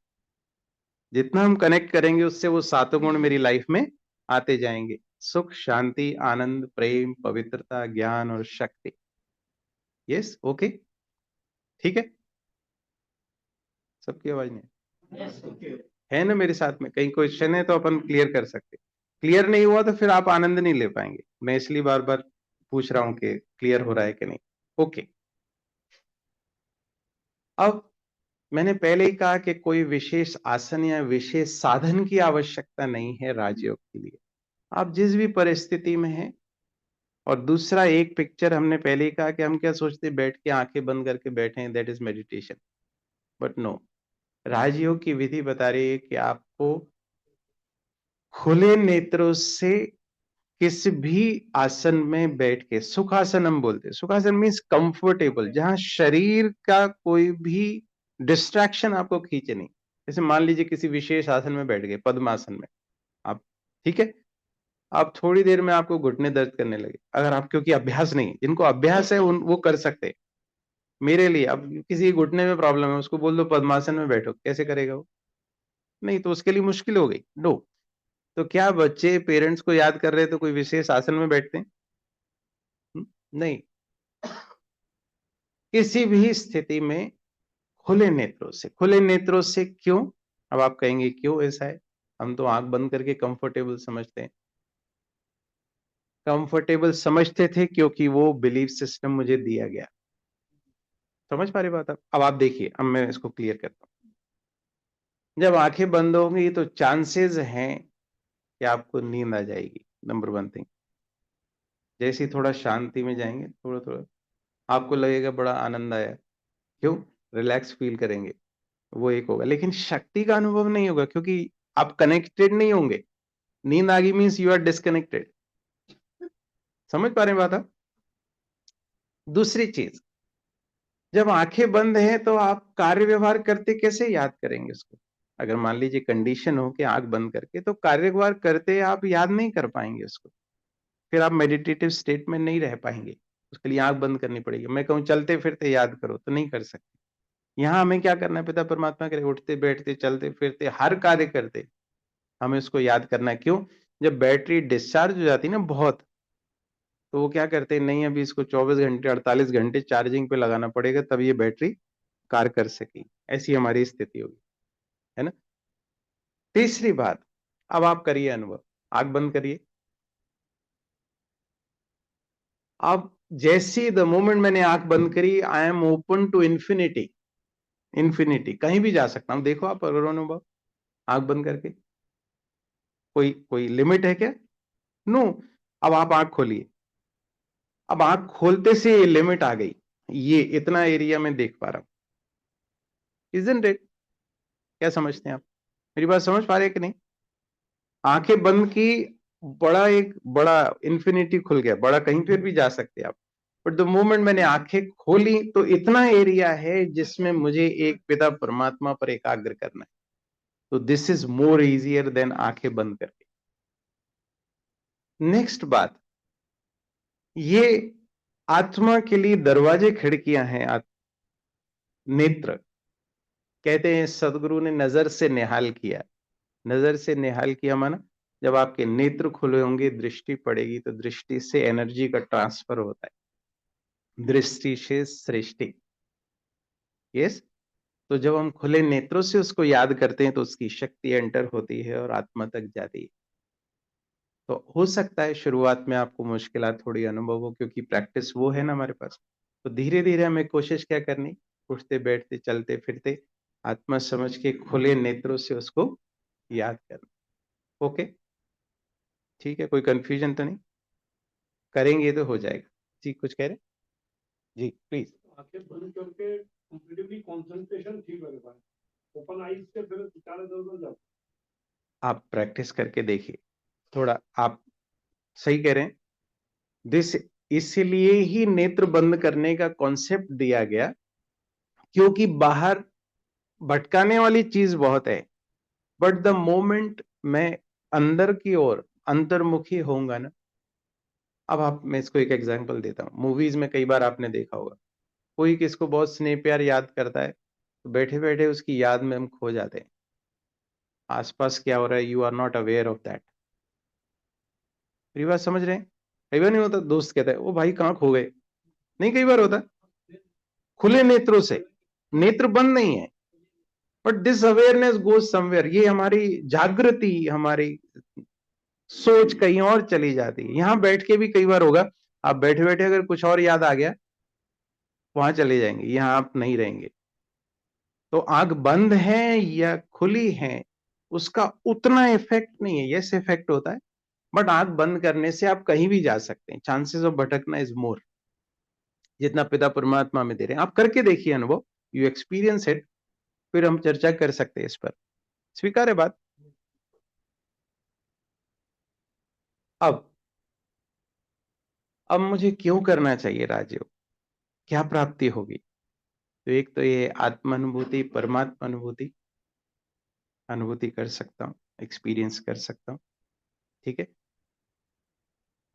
जितना हम कनेक्ट करेंगे उससे वो सातों गुण मेरी लाइफ में आते जाएंगे। सुख, शांति, आनंद, प्रेम, पवित्रता, ज्ञान और शक्ति। यस, ओके, ठीक है। सबकी आवाज नहीं है ना मेरे साथ में? कहीं क्वेश्चन है तो अपन क्लियर कर सकते। क्लियर नहीं हुआ तो फिर आप आनंद नहीं ले पाएंगे। मैं इसलिए बार बार पूछ रहा हूं कि क्लियर हो रहा है कि नहीं। ओके, अब मैंने पहले ही कहा कि कोई विशेष आसन या विशेष साधन की आवश्यकता नहीं है राजयोग के लिए। आप जिस भी परिस्थिति में हैं। और दूसरा, एक पिक्चर हमने पहले ही कहा कि हम क्या सोचते, बैठ के आंखें बंद करके बैठे हैं, that is meditation. But no, Rajyoga की विधि बता रही है कि आपको खुले नेत्रों से किसी भी आसन में बैठ के, सुखासन हम बोलते हैं, सुखासन मीन्स कंफर्टेबल, जहां शरीर का कोई भी डिस्ट्रैक्शन आपको खींचे नहीं। जैसे मान लीजिए किसी विशेष आसन में बैठ गए, पद्मासन में आप, ठीक है। आप थोड़ी देर में आपको घुटने दर्द करने लगे, अगर आप, क्योंकि अभ्यास नहीं है, जिनको अभ्यास है वो कर सकते हैं। मेरे लिए अब किसी घुटने में प्रॉब्लम है, उसको बोल दो पद्मासन में बैठो, कैसे करेगा वो? नहीं तो उसके लिए मुश्किल हो गई। नो। तो क्या बच्चे पेरेंट्स को याद कर रहे हैं तो कोई विशेष आसन में बैठते हैं? नहीं। किसी भी स्थिति में खुले नेत्रों से क्यों? अब आप कहेंगे क्यों ऐसा है? हम तो आंख बंद करके कंफर्टेबल समझते हैं। कंफर्टेबल समझते थे क्योंकि वो बिलीफ सिस्टम मुझे दिया गया। समझ पा रहे बात आप? अब आप देखिए, अब मैं इसको क्लियर करता हूँ। जब आंखें बंद होंगी तो चांसेस हैं कि आपको नींद आ जाएगी, नंबर वन थिंग। जैसे ही थोड़ा शांति में जाएंगे, थोड़ा थोड़ा आपको लगेगा बड़ा आनंद आया। क्यों? रिलैक्स फील करेंगे, वो एक होगा। लेकिन शक्ति का अनुभव नहीं होगा क्योंकि आप कनेक्टेड नहीं होंगे। नींद आ गई मीन्स यू आर डिस्कनेक्टेड। समझ पा रहे हैं बात आप? दूसरी चीज, जब आंखें बंद हैं तो आप कार्य व्यवहार करते कैसे याद करेंगे उसको? अगर मान लीजिए कंडीशन हो कि आंख बंद करके, तो कार्य व्यवहार करते आप याद नहीं कर पाएंगे उसको। फिर आप मेडिटेटिव स्टेट में नहीं रह पाएंगे। उसके लिए आंख बंद करनी पड़ेगी। मैं कहूँ चलते फिरते याद करो तो नहीं कर सकते। यहाँ हमें क्या करना है? पिता परमात्मा करे, उठते बैठते चलते फिरते हर कार्य करते हमें उसको याद करना है। क्यों? जब बैटरी डिस्चार्ज हो जाती है ना बहुत, तो वो क्या करते हैं, नहीं अभी इसको 24 घंटे 48 घंटे चार्जिंग पे लगाना पड़ेगा तब ये बैटरी कार्य कर सकेगी। ऐसी हमारी स्थिति होगी, है ना? तीसरी बात, अब आप करिए अनुभव। आंख बंद करिए। अब जैसी द मोमेंट मैंने आंख बंद करी, I am open to infinity. Infinity कहीं भी जा सकता हूं। देखो आप करो अनुभव आंख बंद करके। कोई कोई लिमिट है क्या? नो। अब आप आंख खोलिए। अब आंख खोलते से ये लिमिट आ गई। ये इतना एरिया में देख पा रहा हूं। Isn't it? क्या समझते हैं आप? मेरी बात समझ पा रहे हैं कि नहीं? आंखें बंद की, बड़ा एक बड़ा इंफिनिटी खुल गया, बड़ा कहीं पर भी जा सकते हैं आप। बट द मोमेंट मैंने आंखें खोली तो इतना एरिया है जिसमें मुझे एक पिता परमात्मा पर एकाग्र करना है। तो this is more easier than आंखें बंद करके। नेक्स्ट बात, ये आत्मा के लिए दरवाजे खिड़कियां हैं। नेत्र कहते हैं सदगुरु ने नजर से निहाल किया। नजर से निहाल किया माना, जब आपके नेत्र खुले होंगे, दृष्टि पड़ेगी तो दृष्टि से एनर्जी का ट्रांसफर होता है। दृष्टि से सृष्टि। यस। तो जब हम खुले नेत्रों से उसको याद करते हैं तो उसकी शक्ति एंटर होती है और आत्मा तक जाती है। तो हो सकता है शुरुआत में आपको मुश्किलात थोड़ी अनुभव हो क्योंकि प्रैक्टिस वो है ना हमारे पास। तो धीरे धीरे हमें कोशिश क्या करनी, उठते बैठते चलते फिरते आत्मा समझ के खुले नेत्रों से उसको याद करना। ओके, ठीक है, कोई कंफ्यूजन तो नहीं? करेंगे तो हो जाएगा। जी कुछ कह रहे? जी प्लीज। आंखें बंद करके कंप्लीटली कंसंट्रेशन ठीक लगता है। ओपन आईज से फिर विचार इधर उधर जाता आप प्रैक्टिस करके देखिए थोड़ा। आप सही कह रहे हैं। दिस इसलिए ही नेत्र बंद करने का कॉन्सेप्ट दिया गया क्योंकि बाहर भटकाने वाली चीज बहुत है। बट द मोमेंट मैं अंदर की ओर अंतर्मुखी होऊंगा ना। अब आप, मैं इसको एक एग्जांपल देता हूँ। मूवीज में कई बार आपने देखा होगा, कोई किसको बहुत स्नेह प्यार याद करता है तो बैठे बैठे उसकी याद में हम खो जाते हैं। आसपास क्या हो रहा है, you are not aware of that. मेरी बात समझ रहे हैं? कई बार नहीं होता, दोस्त कहता है ओ भाई कहाँ खो गए। नहीं, कई बार होता खुले नेत्रों से, नेत्र बंद नहीं है, but this awareness goes somewhere. ये हमारी जागृति, हमारी सोच कहीं और चली जाती है। यहां बैठ के भी कई बार होगा, आप बैठे बैठे अगर कुछ और याद आ गया, वहां चले जाएंगे, यहां आप नहीं रहेंगे। तो आंख बंद है या खुली है, उसका उतना इफेक्ट नहीं है। यस इफेक्ट होता है, बट आंख बंद करने से आप कहीं भी जा सकते हैं। चांसेस ऑफ भटकना इज मोर, जितना पिता परमात्मा में दे रहे हैं। आप करके देखिए अनुभव, यू एक्सपीरियंस इट, फिर हम चर्चा कर सकते हैं इस पर। स्वीकार है बात? अब अब मुझे क्यों करना चाहिए राजयोग? क्या प्राप्ति होगी? तो एक तो ये आत्मानुभूति, परमात्मा अनुभूति, अनुभूति कर सकता हूं, एक्सपीरियंस कर सकता हूं। ठीक है।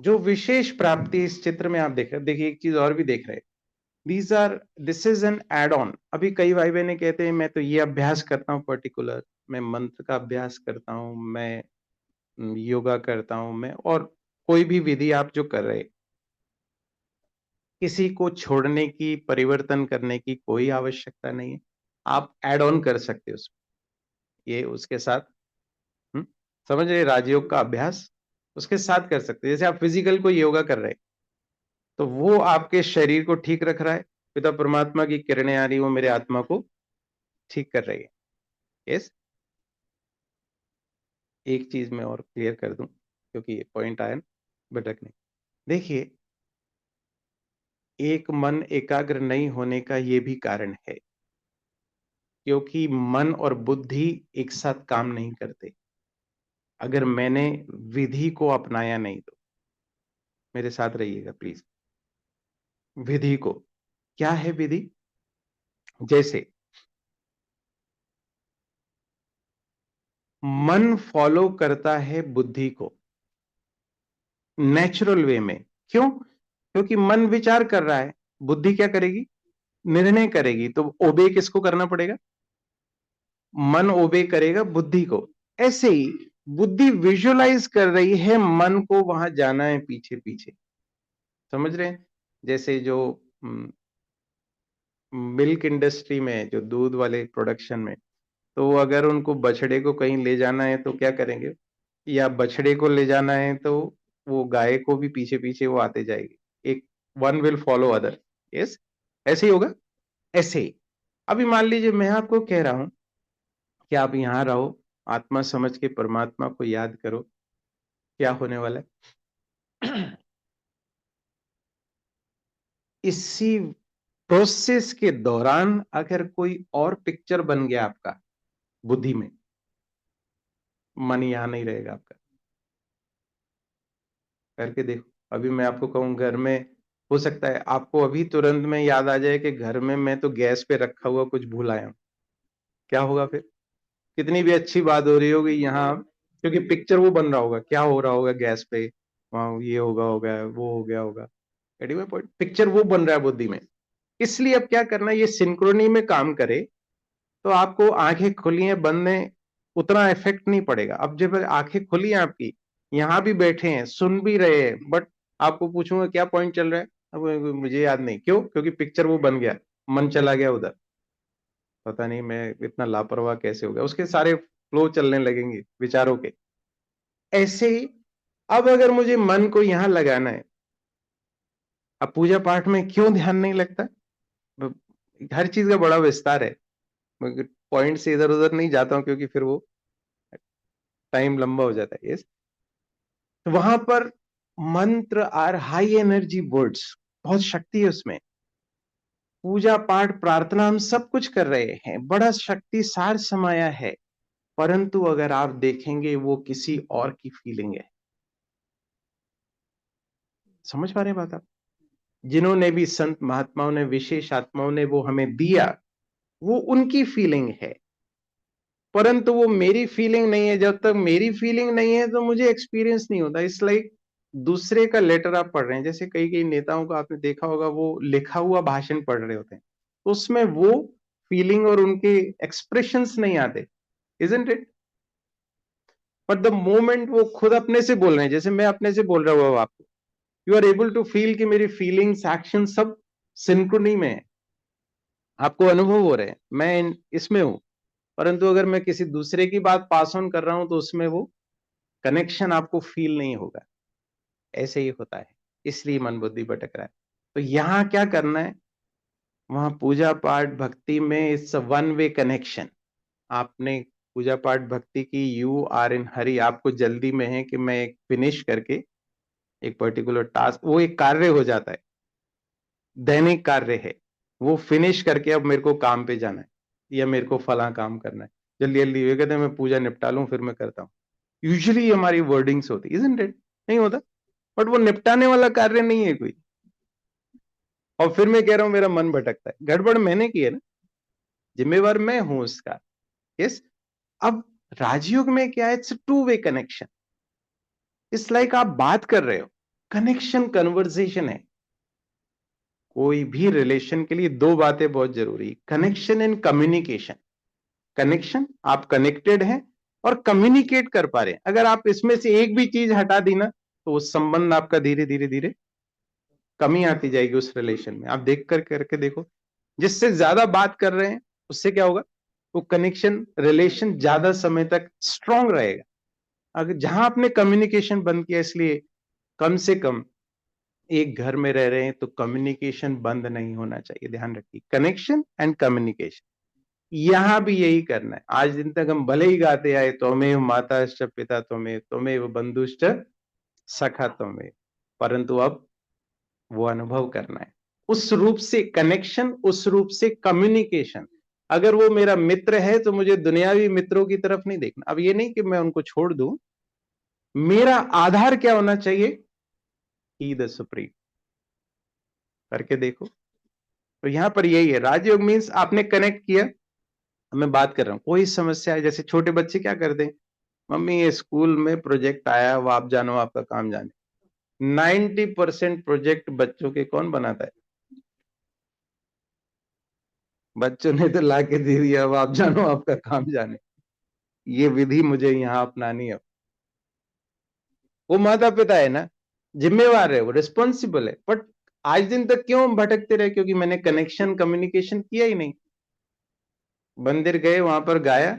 जो विशेष प्राप्ति इस चित्र में आप देख रहे हैं, देखिए एक चीज और भी देख रहे हैं। This is an add on. अभी कई भाई बहने कहते हैं मैं तो ये अभ्यास करता हूं पर्टिकुलर, मैं मंत्र का अभ्यास करता हूँ, मैं योगा करता हूँ, मैं और कोई भी विधि आप जो कर रहे, किसी को छोड़ने की, परिवर्तन करने की कोई आवश्यकता नहीं है। आप ऐड ऑन कर सकते हो उसमें, ये उसके साथ हुँ, समझ रहे हैं राजयोग का अभ्यास, उसके साथ कर सकते हैं। जैसे आप फिजिकल कोई योगा कर रहे हैं, तो वो आपके शरीर को ठीक रख रहा है, पिता परमात्मा की किरणें आ रही हैं, वो मेरे आत्मा को ठीक कर रही है। यस, एक चीज़ मैं और क्लियर कर दूँ, क्योंकि ये पॉइंट आया ना, भटकने। देखिए, एक मन एकाग्र नहीं होने का ये भी कारण है, क्योंकि मन और बुद्धि एक साथ काम नहीं करते। अगर मैंने विधि को अपनाया नहीं तो, मेरे साथ रहिएगा प्लीज़। विधि को, क्या है विधि? जैसे मन फॉलो करता है बुद्धि को, नेचुरल वे में। क्यों? क्योंकि मन विचार कर रहा है, बुद्धि क्या करेगी? निर्णय करेगी, तो ओबे किसको करना पड़ेगा? मन ओबे करेगा बुद्धि को। ऐसे ही बुद्धि विजुअलाइज कर रही है मन को वहां जाना है पीछे पीछे, समझ रहे हैं? जैसे जो मिल्क इंडस्ट्री में, जो दूध वाले प्रोडक्शन में, तो अगर उनको बछड़े को कहीं ले जाना है तो क्या करेंगे? या बछड़े को ले जाना है तो वो गाय को भी पीछे पीछे वो आते जाएगी, एक one will follow other. Yes, ऐसे ही होगा। ऐसे ही अभी मान लीजिए मैं आपको कह रहा हूं कि आप यहां रहो, आत्मा समझ के परमात्मा को याद करो, क्या होने वाला है? इसी प्रोसेस के दौरान अगर कोई और पिक्चर बन गया आपका बुद्धि में, मन यहां नहीं रहेगा आपका। करके देखो, अभी मैं आपको कहूं घर में, हो सकता है आपको अभी तुरंत में याद आ जाए कि घर में मैं तो गैस पे रखा हुआ कुछ भूल आया हूं। क्या होगा फिर? कितनी भी अच्छी बात हो रही होगी यहाँ, क्योंकि पिक्चर वो बन रहा होगा, क्या हो रहा होगा गैस पे, वहां ये होगा वो हो गया होगा। Getting my point? पिक्चर वो बन रहा है बुद्धि में। इसलिए अब क्या करना है, ये सिंक्रोनी में काम करे, तो आपको आंखें खुली हैं, बंद हैं, उतना इफेक्ट नहीं पड़ेगा। अब जब आंखें खुली हैं आपकी, यहाँ भी बैठे हैं, सुन भी रहे हैं, बट आपको पूछूंगा क्या पॉइंट चल रहा है, अब मुझे याद नहीं। क्यों? क्योंकि पिक्चर वो बन गया, मन चला गया उधर। पता नहीं मैं इतना लापरवाह कैसे हो गया, उसके सारे फ्लो चलने लगेंगे विचारों के। ऐसे ही अब अगर मुझे मन को यहां लगाना है, अब पूजा पाठ में क्यों ध्यान नहीं लगता? हर चीज का बड़ा विस्तार है, मैं पॉइंट से इधर उधर नहीं जाता हूं, क्योंकि फिर वो टाइम लंबा हो जाता है। यस, तो वहां पर मंत्र और हाई एनर्जी वर्ड्स, बहुत शक्ति है उसमें। पूजा पाठ प्रार्थना हम सब कुछ कर रहे हैं, बड़ा शक्ति सार समाया है, परंतु अगर आप देखेंगे वो किसी और की फीलिंग है। समझ पा रहे हैं बात आप? जिन्होंने भी संत महात्माओं ने, विशेष आत्माओं ने वो हमें दिया, वो उनकी फीलिंग है, परंतु वो मेरी फीलिंग नहीं है। जब तक मेरी फीलिंग नहीं है तो मुझे एक्सपीरियंस नहीं होता। इस लाइक दूसरे का लेटर आप पढ़ रहे हैं, जैसे कई कई नेताओं को आपने देखा होगा, वो लिखा हुआ भाषण पढ़ रहे होते हैं, तो उसमें वो फीलिंग और उनके एक्सप्रेशंस नहीं आते, isn't it? But the moment वो खुद अपने से बोल रहे हैं, जैसे मैं अपने से बोल रहा हूँ आपको, you are able to feel कि मेरी फीलिंग्स एक्शन सब सिंक्रोनी में है, आपको अनुभव हो रहे हैं, मैं इसमें हूं। परंतु अगर मैं किसी दूसरे की बात पास ऑन कर रहा हूं तो उसमें वो कनेक्शन आपको फील नहीं होगा। ऐसे ही होता है, इसलिए मन बुद्धि भटक रहा है। तो यहां क्या करना है? वहां पूजा पाठ भक्ति में it's a one way connection. आपने पूजा पाठ भक्ति की, यू आर इन हरी, आपको जल्दी में है कि मैं एक फिनिश करके एक पर्टिकुलर टास्क, वो एक कार्य हो जाता है, दैनिक कार्य है, वो फिनिश करके अब मेरे को काम पे जाना है, या मेरे को फला काम करना है, जल्दी जल्दी ये कहते हैं मैं पूजा निपटा लूं फिर मैं करता हूँ। यूजुअली हमारी वर्डिंग्स होती, इजंट इट? नहीं होता? बट वो निपटाने वाला कार्य नहीं है कोई, और फिर मैं कह रहा हूं मेरा मन भटकता है। गड़बड़ मैंने की है ना, जिम्मेवार मैं हूं उसका। यस। अब राजयोग में क्या है? It's two way connection. It's like आप बात कर रहे हो, कनेक्शन, कन्वर्सेशन है। कोई भी रिलेशन के लिए दो बातें बहुत जरूरी, कनेक्शन एंड कम्युनिकेशन। कनेक्शन, आप कनेक्टेड हैं और कम्युनिकेट कर पा रहे हैं। अगर आप इसमें से एक भी चीज हटा दी ना, तो वो संबंध आपका धीरे धीरे धीरे कमी आती जाएगी उस रिलेशन में। आप देख कर करके देखो, जिससे ज्यादा बात कर रहे हैं उससे क्या होगा, वो कनेक्शन रिलेशन ज्यादा समय तक स्ट्रांग रहेगा। अगर जहां आपने कम्युनिकेशन बंद किया, इसलिए कम से कम एक घर में रह रहे हैं तो कम्युनिकेशन बंद नहीं होना चाहिए। ध्यान रखिए, कनेक्शन एंड कम्युनिकेशन, यहां भी यही करना है। आज दिन तक हम भले ही गाते आए, त्वमेव माताश्च पिता त्वमेव त्वमेव बंधुश्च सखा त्वमेव, परंतु अब वो अनुभव करना है उस रूप से कनेक्शन, उस रूप से कम्युनिकेशन। अगर वो मेरा मित्र है तो मुझे दुनियावी मित्रों की तरफ नहीं देखना। अब ये नहीं कि मैं उनको छोड़ दूं, मेरा आधार क्या होना चाहिए, ही द सुप्रीम। करके देखो। तो यहां पर यही है, राजयोग मीन्स आपने कनेक्ट किया। मैं बात कर रहा हूं, कोई समस्या है, जैसे छोटे बच्चे क्या करते हैं, मम्मी ये स्कूल में प्रोजेक्ट आया, वो आप जानो, आपका काम जाने। 90% प्रोजेक्ट बच्चों के कौन बनाता है, बच्चों ने तो ला के दे दिया, अब आप जानो, आपका काम जाने। ये विधि मुझे यहाँ अपनानी है। वो माता पिता है ना, जिम्मेवार है, वो रिस्पॉन्सिबल है, बट आज दिन तक क्यों हम भटकते रहे, क्योंकि मैंने कनेक्शन कम्युनिकेशन किया ही नहीं। मंदिर गए, वहां पर गाया,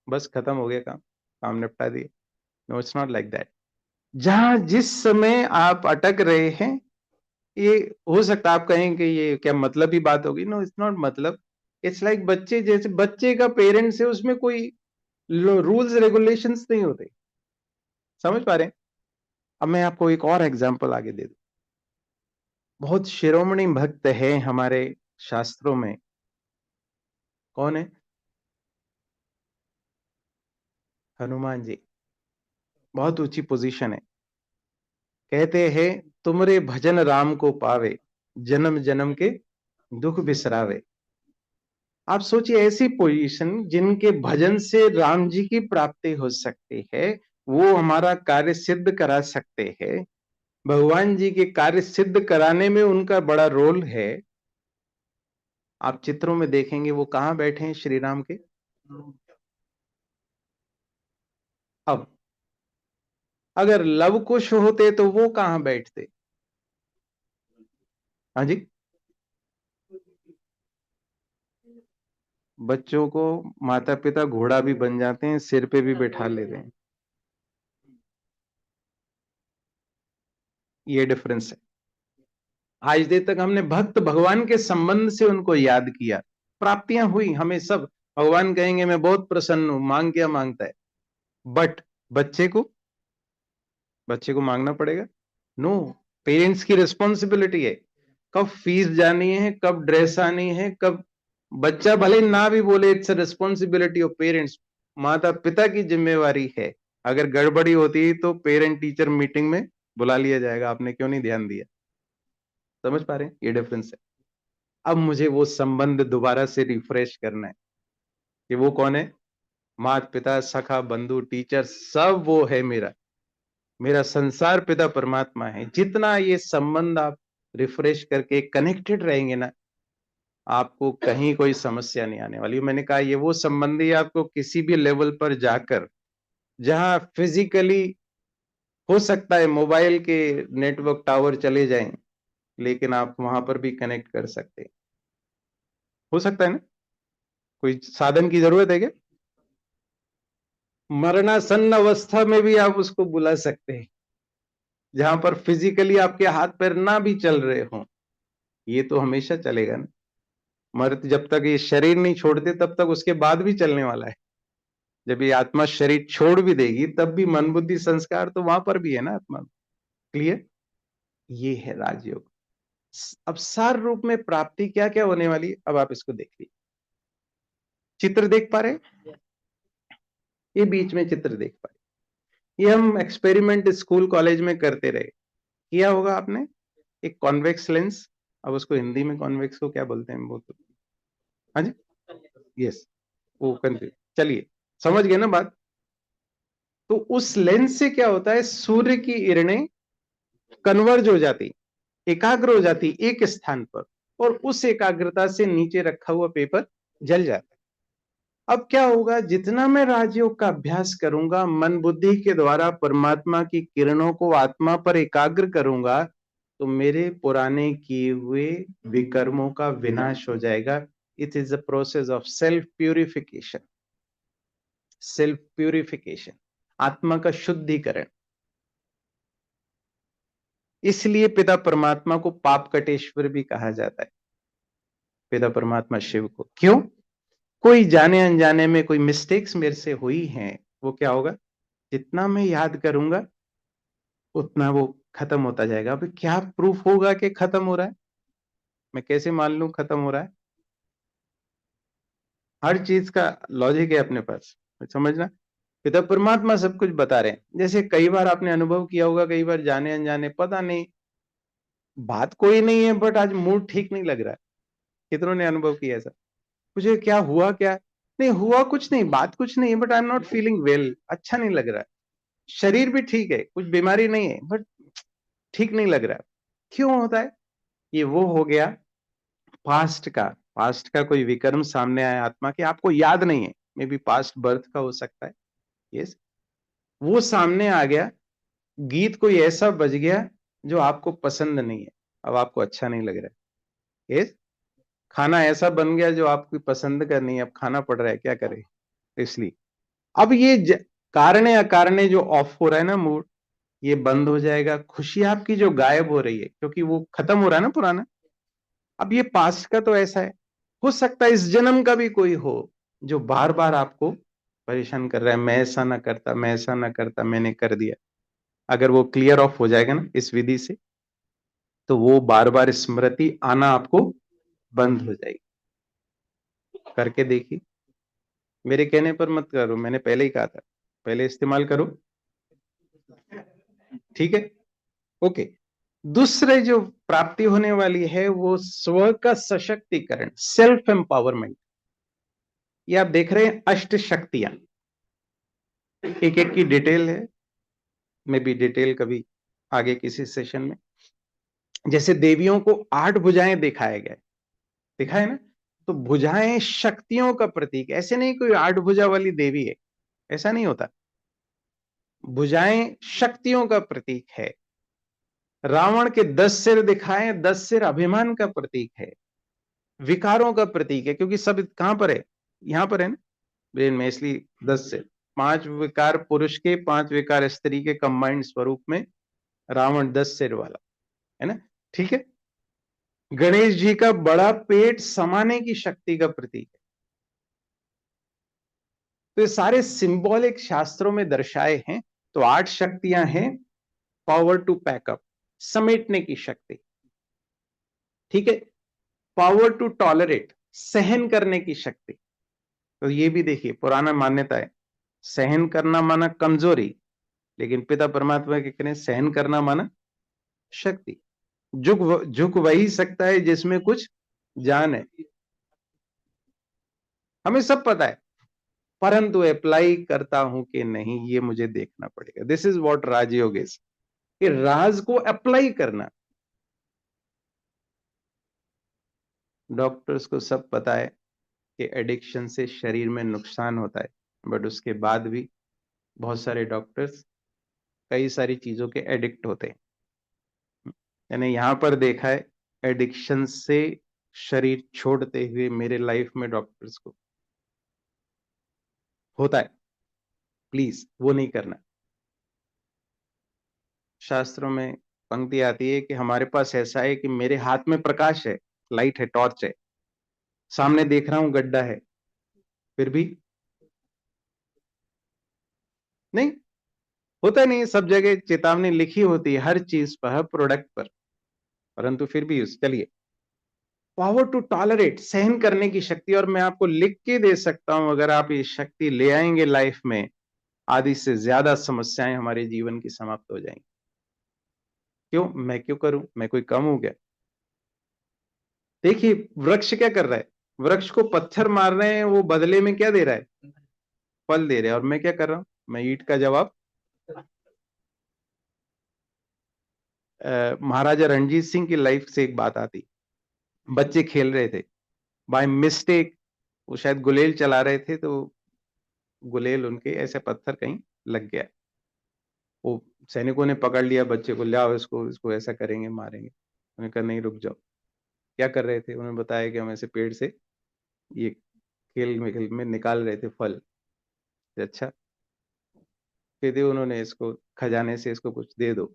बस खत्म हो गया काम, काम निपटा दिए। No, it's not like that. जहां जिस समय आप अटक रहे हैं, ये हो सकता है आप कहें कि ये क्या मतलब ही बात होगी। नो, इट्स नॉट मतलब। इट्स लाइक बच्चे, जैसे बच्चे का पेरेंट्स है, उसमें कोई रूल्स रेगुलेशंस नहीं होते। समझ पा रहे हैं? अब मैं आपको एक और एग्जांपल आगे दे दूं। बहुत शिरोमणि भक्त है हमारे शास्त्रों में। कौन है? हनुमान जी। बहुत ऊंची पोजीशन है। कहते हैं, तुमरे भजन राम को पावे, जन्म जन्म के दुख बिसरावे। आप सोचिए, ऐसी पोजीशन जिनके भजन से राम जी की प्राप्ति हो सकती है, वो हमारा कार्य सिद्ध करा सकते हैं। भगवान जी के कार्य सिद्ध कराने में उनका बड़ा रोल है। आप चित्रों में देखेंगे वो कहां बैठे हैं, श्री राम के। अब अगर लव कुश होते तो वो कहां बैठते? हाँ जी। बच्चों को माता पिता घोड़ा भी बन जाते हैं, सिर पे भी बैठा लेते हैं। ये डिफरेंस है। आज देर तक हमने भक्त भगवान के संबंध से उनको याद किया, प्राप्तियां हुई हमें सब। भगवान कहेंगे मैं बहुत प्रसन्न हूं, मांग क्या मांगता है। बट बच्चे को, बच्चे को मांगना पड़ेगा। नो, पेरेंट्स की रिस्पॉन्सिबिलिटी है। कब फीस जानी है, कब ड्रेस आनी है, कब, बच्चा भले ना भी बोले, इट्स रिस्पॉन्सिबिलिटी ऑफ पेरेंट्स। माता पिता की जिम्मेवारी है। अगर गड़बड़ी होती तो पेरेंट टीचर मीटिंग में बुला लिया जाएगा, आपने क्यों नहीं ध्यान दिया। समझ पा रहे हैं? ये डिफरेंस है। अब मुझे वो संबंध दोबारा से रिफ्रेश करना है कि वो कौन है, माता पिता सखा बंधु टीचर सब वो है मेरा। मेरा संसार पिता परमात्मा है। जितना ये संबंध आप रिफ्रेश करके कनेक्टेड रहेंगे ना, आपको कहीं कोई समस्या नहीं आने वाली। मैंने कहा, ये वो संबंधी आपको किसी भी लेवल पर जाकर, जहां फिजिकली हो सकता है मोबाइल के नेटवर्क टावर चले जाएं, लेकिन आप वहां पर भी कनेक्ट कर सकते हैं। हो सकता है ना, कोई साधन की जरूरत है क्या? मरणासन्न अवस्था में भी आप उसको बुला सकते हैं, जहां पर फिजिकली आपके हाथ पैर ना भी चल रहे हों। ये तो हमेशा चलेगा ना। मर्द जब तक ये शरीर नहीं छोड़ते, तब तक उसके बाद भी चलने वाला है। जब ये आत्मा शरीर छोड़ भी देगी, तब भी मन बुद्धि संस्कार तो वहां पर भी है ना आत्मा। क्लियर? ये है राजयोग। अब सार रूप में प्राप्ति क्या क्या होने वाली है, अब आप इसको देख लीजिए। चित्र देख पा रहे हैं? ये बीच में चित्र देख पा रहे हैं। ये हम एक्सपेरिमेंट स्कूल कॉलेज में करते रहे। किया होगा आपने, एक कॉन्वेक्स लेंस। अब उसको हिंदी में कॉन्वेक्स को क्या बोलते हैं, वो तो, हाँ जी, यस, वो कंफ्यूज। चलिए, समझ गए ना बात। तो उस लेंस से क्या होता है, सूर्य की किरणें कन्वर्ज हो जाती, एकाग्र हो जाती एक स्थान पर, और उस एकाग्रता से नीचे रखा हुआ पेपर जल जाता है। अब क्या होगा, जितना मैं राजयोग का अभ्यास करूंगा, मन बुद्धि के द्वारा परमात्मा की किरणों को आत्मा पर एकाग्र करूंगा, तो मेरे पुराने किए हुए विकर्मों का विनाश हो जाएगा। It is a process of self purification, self purification, आत्मा का शुद्धिकरण। इसलिए पिता परमात्मा को पाप कटेश्वर भी कहा जाता है, पिता परमात्मा शिव को। क्यों? कोई जाने अनजाने में कोई मिस्टेक्स मेरे से हुई हैं, वो क्या होगा, जितना मैं याद करूंगा उतना वो खत्म होता जाएगा। अब क्या प्रूफ होगा कि खत्म हो रहा है? मैं कैसे मान लूं खत्म हो रहा है? हर चीज का लॉजिक है अपने पास, समझना। पिता परमात्मा सब कुछ बता रहे हैं। जैसे कई बार आपने अनुभव किया होगा, कई बार जाने अनजाने, पता नहीं बात कोई नहीं है, बट आज मूड ठीक नहीं लग रहा है। कितनों ने अनुभव किया ऐसा? मुझे क्या हुआ, क्या नहीं हुआ, कुछ नहीं, बात कुछ नहीं है, but I am not feeling well, अच्छा नहीं लग रहा है। शरीर भी ठीक है, कुछ बीमारी नहीं है, बट ठीक नहीं लग रहा है। क्यों होता है? ये वो हो गया पास्ट का, पास्ट का कोई विकर्म सामने आया आत्मा के, आपको याद नहीं है, मे बी पास्ट बर्थ का हो सकता है। यस, वो सामने आ गया, गीत कोई ऐसा बज गया जो आपको पसंद नहीं है, अब आपको अच्छा नहीं लग रहा है। यस, खाना ऐसा बन गया जो आपकी पसंद का नहीं है, अब खाना पड़ रहा है, क्या करें? इसलिए अब ये कारणे अकारणे जो ऑफ हो रहा है ना मूड, ये बंद हो जाएगा। खुशी आपकी जो गायब हो रही है, क्योंकि वो खत्म हो रहा है ना पुराना। अब ये पास्ट का तो ऐसा है, हो सकता है इस जन्म का भी कोई हो जो बार बार आपको परेशान कर रहा है, मैं ऐसा ना करता, मैं ऐसा ना करता, मैंने कर दिया। अगर वो क्लियर ऑफ हो जाएगा ना इस विधि से, तो वो बार बार स्मृति आना आपको बंद हो जाएगी। करके देखिए, मेरे कहने पर मत करो, मैंने पहले ही कहा था, पहले इस्तेमाल करो। ठीक है, ओके। दूसरे जो प्राप्ति होने वाली है वो स्व का सशक्तिकरण, सेल्फ एम्पावरमेंट। ये आप देख रहे हैं अष्ट शक्तियां, एक एक की डिटेल है, मे बी डिटेल कभी आगे किसी सेशन में। जैसे देवियों को 8 भुजाएं दिखाया गया, दिखा है ना? तो भुजाएं शक्तियों का प्रतीक, ऐसे नहीं कोई 8 भुजा वाली देवी है, ऐसा नहीं होता। भुजाएं शक्तियों का प्रतीक है। रावण के 10 सिर दिखाए, 10 सिर अभिमान का प्रतीक है, विकारों का प्रतीक है, क्योंकि सब कहां पर है, यहां पर है ना, ब्रेन में, इसलिए 10 सिर। 5 विकार पुरुष के, 5 विकार स्त्री के कंबाइंड स्वरूप में रावण 10 सिर वाला है ना। ठीक है, गणेश जी का बड़ा पेट समाने की शक्ति का प्रतीक है। तो ये सारे सिंबॉलिक शास्त्रों में दर्शाए हैं। तो 8 शक्तियां हैं। पावर टू पैकअप, समेटने की शक्ति। ठीक है, पावर टू टॉलरेट, सहन करने की शक्ति। तो ये भी देखिए पुराना मान्यता है, सहन करना माना कमजोरी, लेकिन पिता परमात्मा के कहने सहन करना माना शक्ति। झुक झुक वही सकता है जिसमें कुछ जान है, हमें सब पता है, परंतु अप्लाई करता हूं कि नहीं ये मुझे देखना पड़ेगा। This is what Rajyoga is, कि राज को अप्लाई करना। डॉक्टर्स को सब पता है कि एडिक्शन से शरीर में नुकसान होता है, बट उसके बाद भी बहुत सारे डॉक्टर्स कई सारी चीजों के एडिक्ट होते हैं। यानी यहां पर देखा है एडिक्शन से शरीर छोड़ते हुए मेरे लाइफ में डॉक्टर्स को होता है। प्लीज वो नहीं करना। शास्त्रों में पंक्ति आती है कि हमारे पास ऐसा है कि मेरे हाथ में प्रकाश है, लाइट है, टॉर्च है, सामने देख रहा हूं गड्ढा है, फिर भी नहीं होता, नहीं सब जगह चेतावनी लिखी होती है हर चीज पर, हर प्रोडक्ट पर, परंतु फिर भी उस चलिए। पावर टू टॉलरेट, सहन करने की शक्ति। और मैं आपको लिख के दे सकता हूं, अगर आप ये शक्ति ले आएंगे लाइफ में, आधी से ज्यादा समस्याएं हमारे जीवन की समाप्त हो जाएंगी। क्यों? मैं क्यों करूं, मैं कोई कम हूं क्या? देखिए वृक्ष क्या कर रहा है, वृक्ष को पत्थर मार रहे हैं, वो बदले में क्या दे रहा है, फल दे रहा है। और मैं क्या कर रहा हूं, मैं ईंट का जवाब। महाराजा रणजीत सिंह की लाइफ से एक बात आती, बच्चे खेल रहे थे, बाय मिस्टेक वो शायद गुलेल चला रहे थे, तो गुलेल उनके ऐसे पत्थर कहीं लग गया। वो सैनिकों ने पकड़ लिया बच्चे को, ले आओ इसको, इसको ऐसा करेंगे, मारेंगे। उन्होंने कहा नहीं, रुक जाओ। क्या कर रहे थे? उन्होंने बताया कि हम ऐसे पेड़ से ये खेल में निकाल रहे थे फल। अच्छा, कहते उन्होंने इसको खजाने से इसको कुछ दे दो,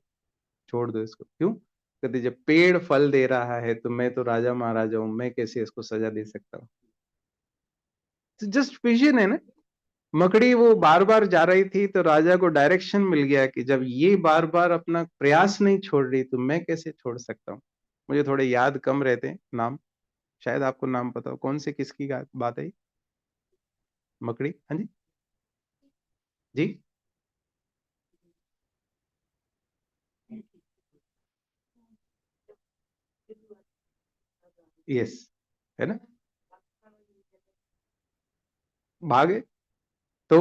छोड़ दो इसको। क्यों? कहते जब पेड़ फल दे रहा है तो मैं तो राजा महाराजा हूं, मैं कैसे इसको सजा दे सकता हूँ? तो जस्ट विजन है ना। मकड़ी वो बार बार जा रही थी तो राजा को डायरेक्शन मिल गया कि जब ये बार बार अपना प्रयास नहीं छोड़ रही तो मैं कैसे छोड़ सकता हूँ। मुझे थोड़े याद कम रहते हैं नाम, शायद आपको नाम पता हो। कौन से किसकी बात है ये? मकड़ी, हाँ जी, जी, यस, है ना, भागे। तो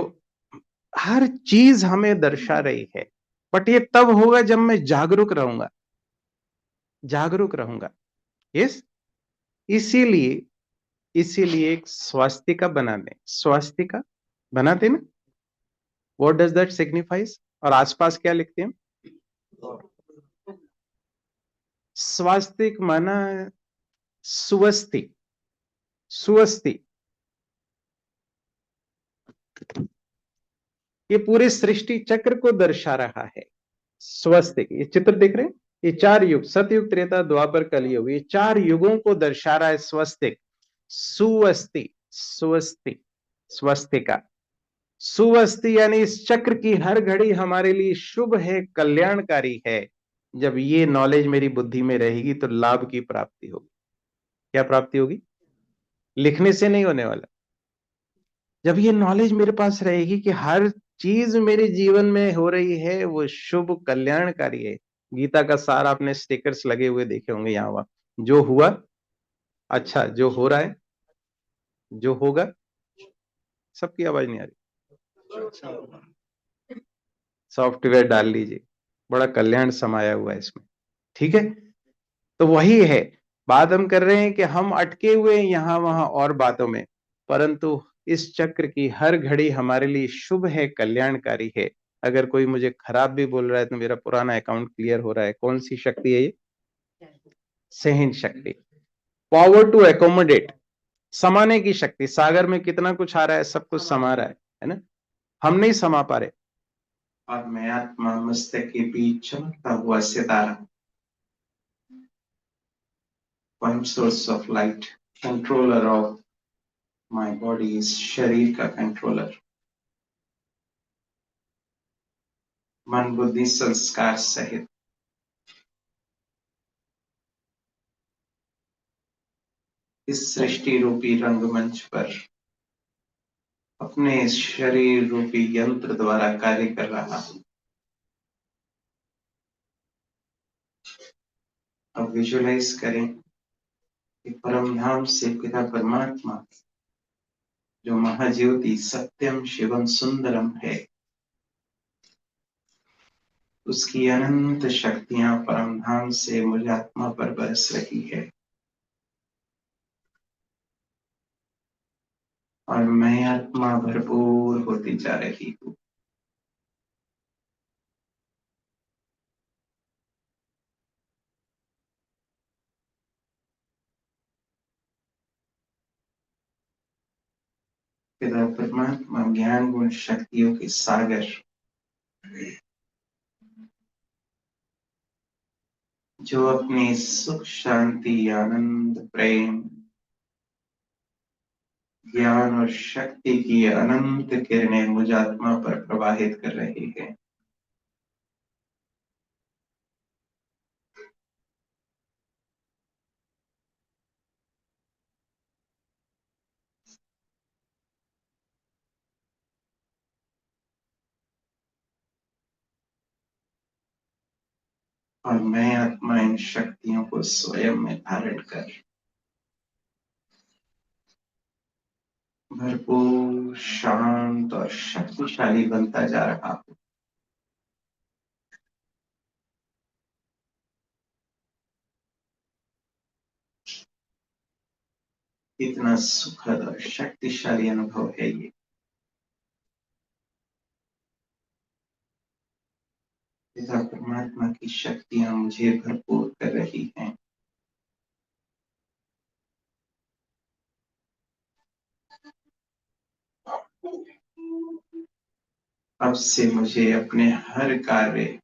हर चीज हमें दर्शा रही है, बट ये तब होगा जब मैं जागरूक रहूंगा, जागरूक रहूंगा। यस। इसीलिए इसीलिए एक स्वास्तिका बनाने, स्वास्तिका बनाते ना, व्हाट डज दैट सिग्निफाइज? और आसपास क्या लिखते हैं? स्वास्तिक माना सुवस्ति, सुवस्ति। ये पूरे सृष्टि चक्र को दर्शा रहा है। स्वस्तिक, ये चित्र देख रहे हैं? ये चार युग, सतयुग, त्रेता, द्वापर, कलयुग, ये चार युगों को दर्शा रहा है स्वस्तिक। सुवस्ति, स्वस्ति, स्वस्तिका, सुवस्ति यानी इस चक्र की हर घड़ी हमारे लिए शुभ है, कल्याणकारी है। जब ये नॉलेज मेरी बुद्धि में रहेगी तो लाभ की प्राप्ति होगी। क्या प्राप्ति होगी? लिखने से नहीं होने वाला। जब ये नॉलेज मेरे पास रहेगी कि हर चीज मेरे जीवन में हो रही है वो शुभ कल्याणकारी है। गीता का सार आपने स्टिकर्स लगे हुए देखे होंगे यहाँ वहां। जो हुआ अच्छा, जो हो रहा है, जो होगा। सबकी आवाज नहीं आ रही, सॉफ्टवेयर डाल लीजिए, बड़ा कल्याण समाया हुआ है इसमें। ठीक है, तो वही है। बात हम कर रहे हैं कि हम अटके हुए हैं यहां वहां और बातों में, परंतु इस चक्र की हर घड़ी हमारे लिए शुभ है, कल्याणकारी है। अगर कोई मुझे खराब भी बोल रहा है तो मेरा पुराना अकाउंट क्लियर हो रहा है। कौन सी शक्ति है ये? सहन शक्ति, पावर टू एकोमोडेट, समाने की शक्ति। सागर में कितना कुछ आ रहा है, सब कुछ समा रहा है ना? हम नहीं समा पा रहे। और मैं आत्मा मस्तक के बीच चमकता हुआ सितारा, one source of light, controller of my body, इस शरीर का कंट्रोलर, मन बुद्धि संस्कार सहित इस सृष्टि रूपी रंगमंच पर अपने शरीर रूपी यंत्र द्वारा कार्य कर रहा हूं। अब विजुलाइज करें कि परम धाम से पिता परमात्मा, जो महाज्योति सत्यम शिवम सुंदरम है, उसकी अनंत शक्तियां परम धाम से मुझ आत्मा पर बरस रही है। और मैं आत्मा भरपूर होती जा रही हूँ। पिता परमात्मा ज्ञान गुण शक्तियों के सागर, जो अपनी सुख शांति आनंद प्रेम ज्ञान और शक्ति की अनंत किरणें मुझ आत्मा पर प्रवाहित कर रही है। और मैं आत्मा इन शक्तियों को स्वयं में धारण कर भरपूर शांत और शक्तिशाली बनता जा रहा हूँ। इतना सुखद और शक्तिशाली अनुभव है ये। पिता परमात्मा की शक्तियाँ मुझे भरपूर कर रही हैं। अब से मुझे अपने हर कार्य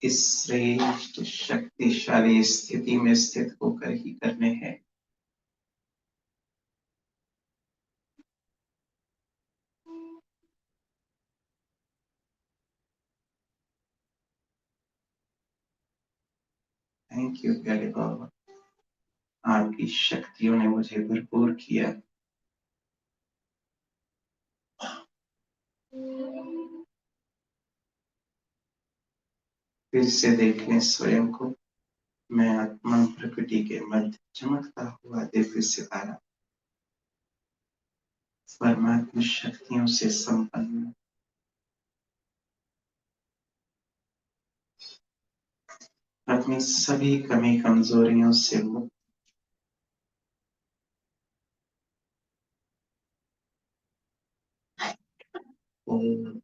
इस श्रेष्ठ शक्तिशाली स्थिति में स्थित होकर ही करने हैं। थैंक यू प्यारे बाबा, आपकी शक्तियों ने मुझे भरपूर किया। फिर से देख लें स्वयं को, मैं आत्मा प्रकृति के मध्य चमकता हुआ दिव्य सितारा, परमात्मा शक्तियों से संपन्न, अपनी सभी कमी कमजोरियों से मुक्त। ओम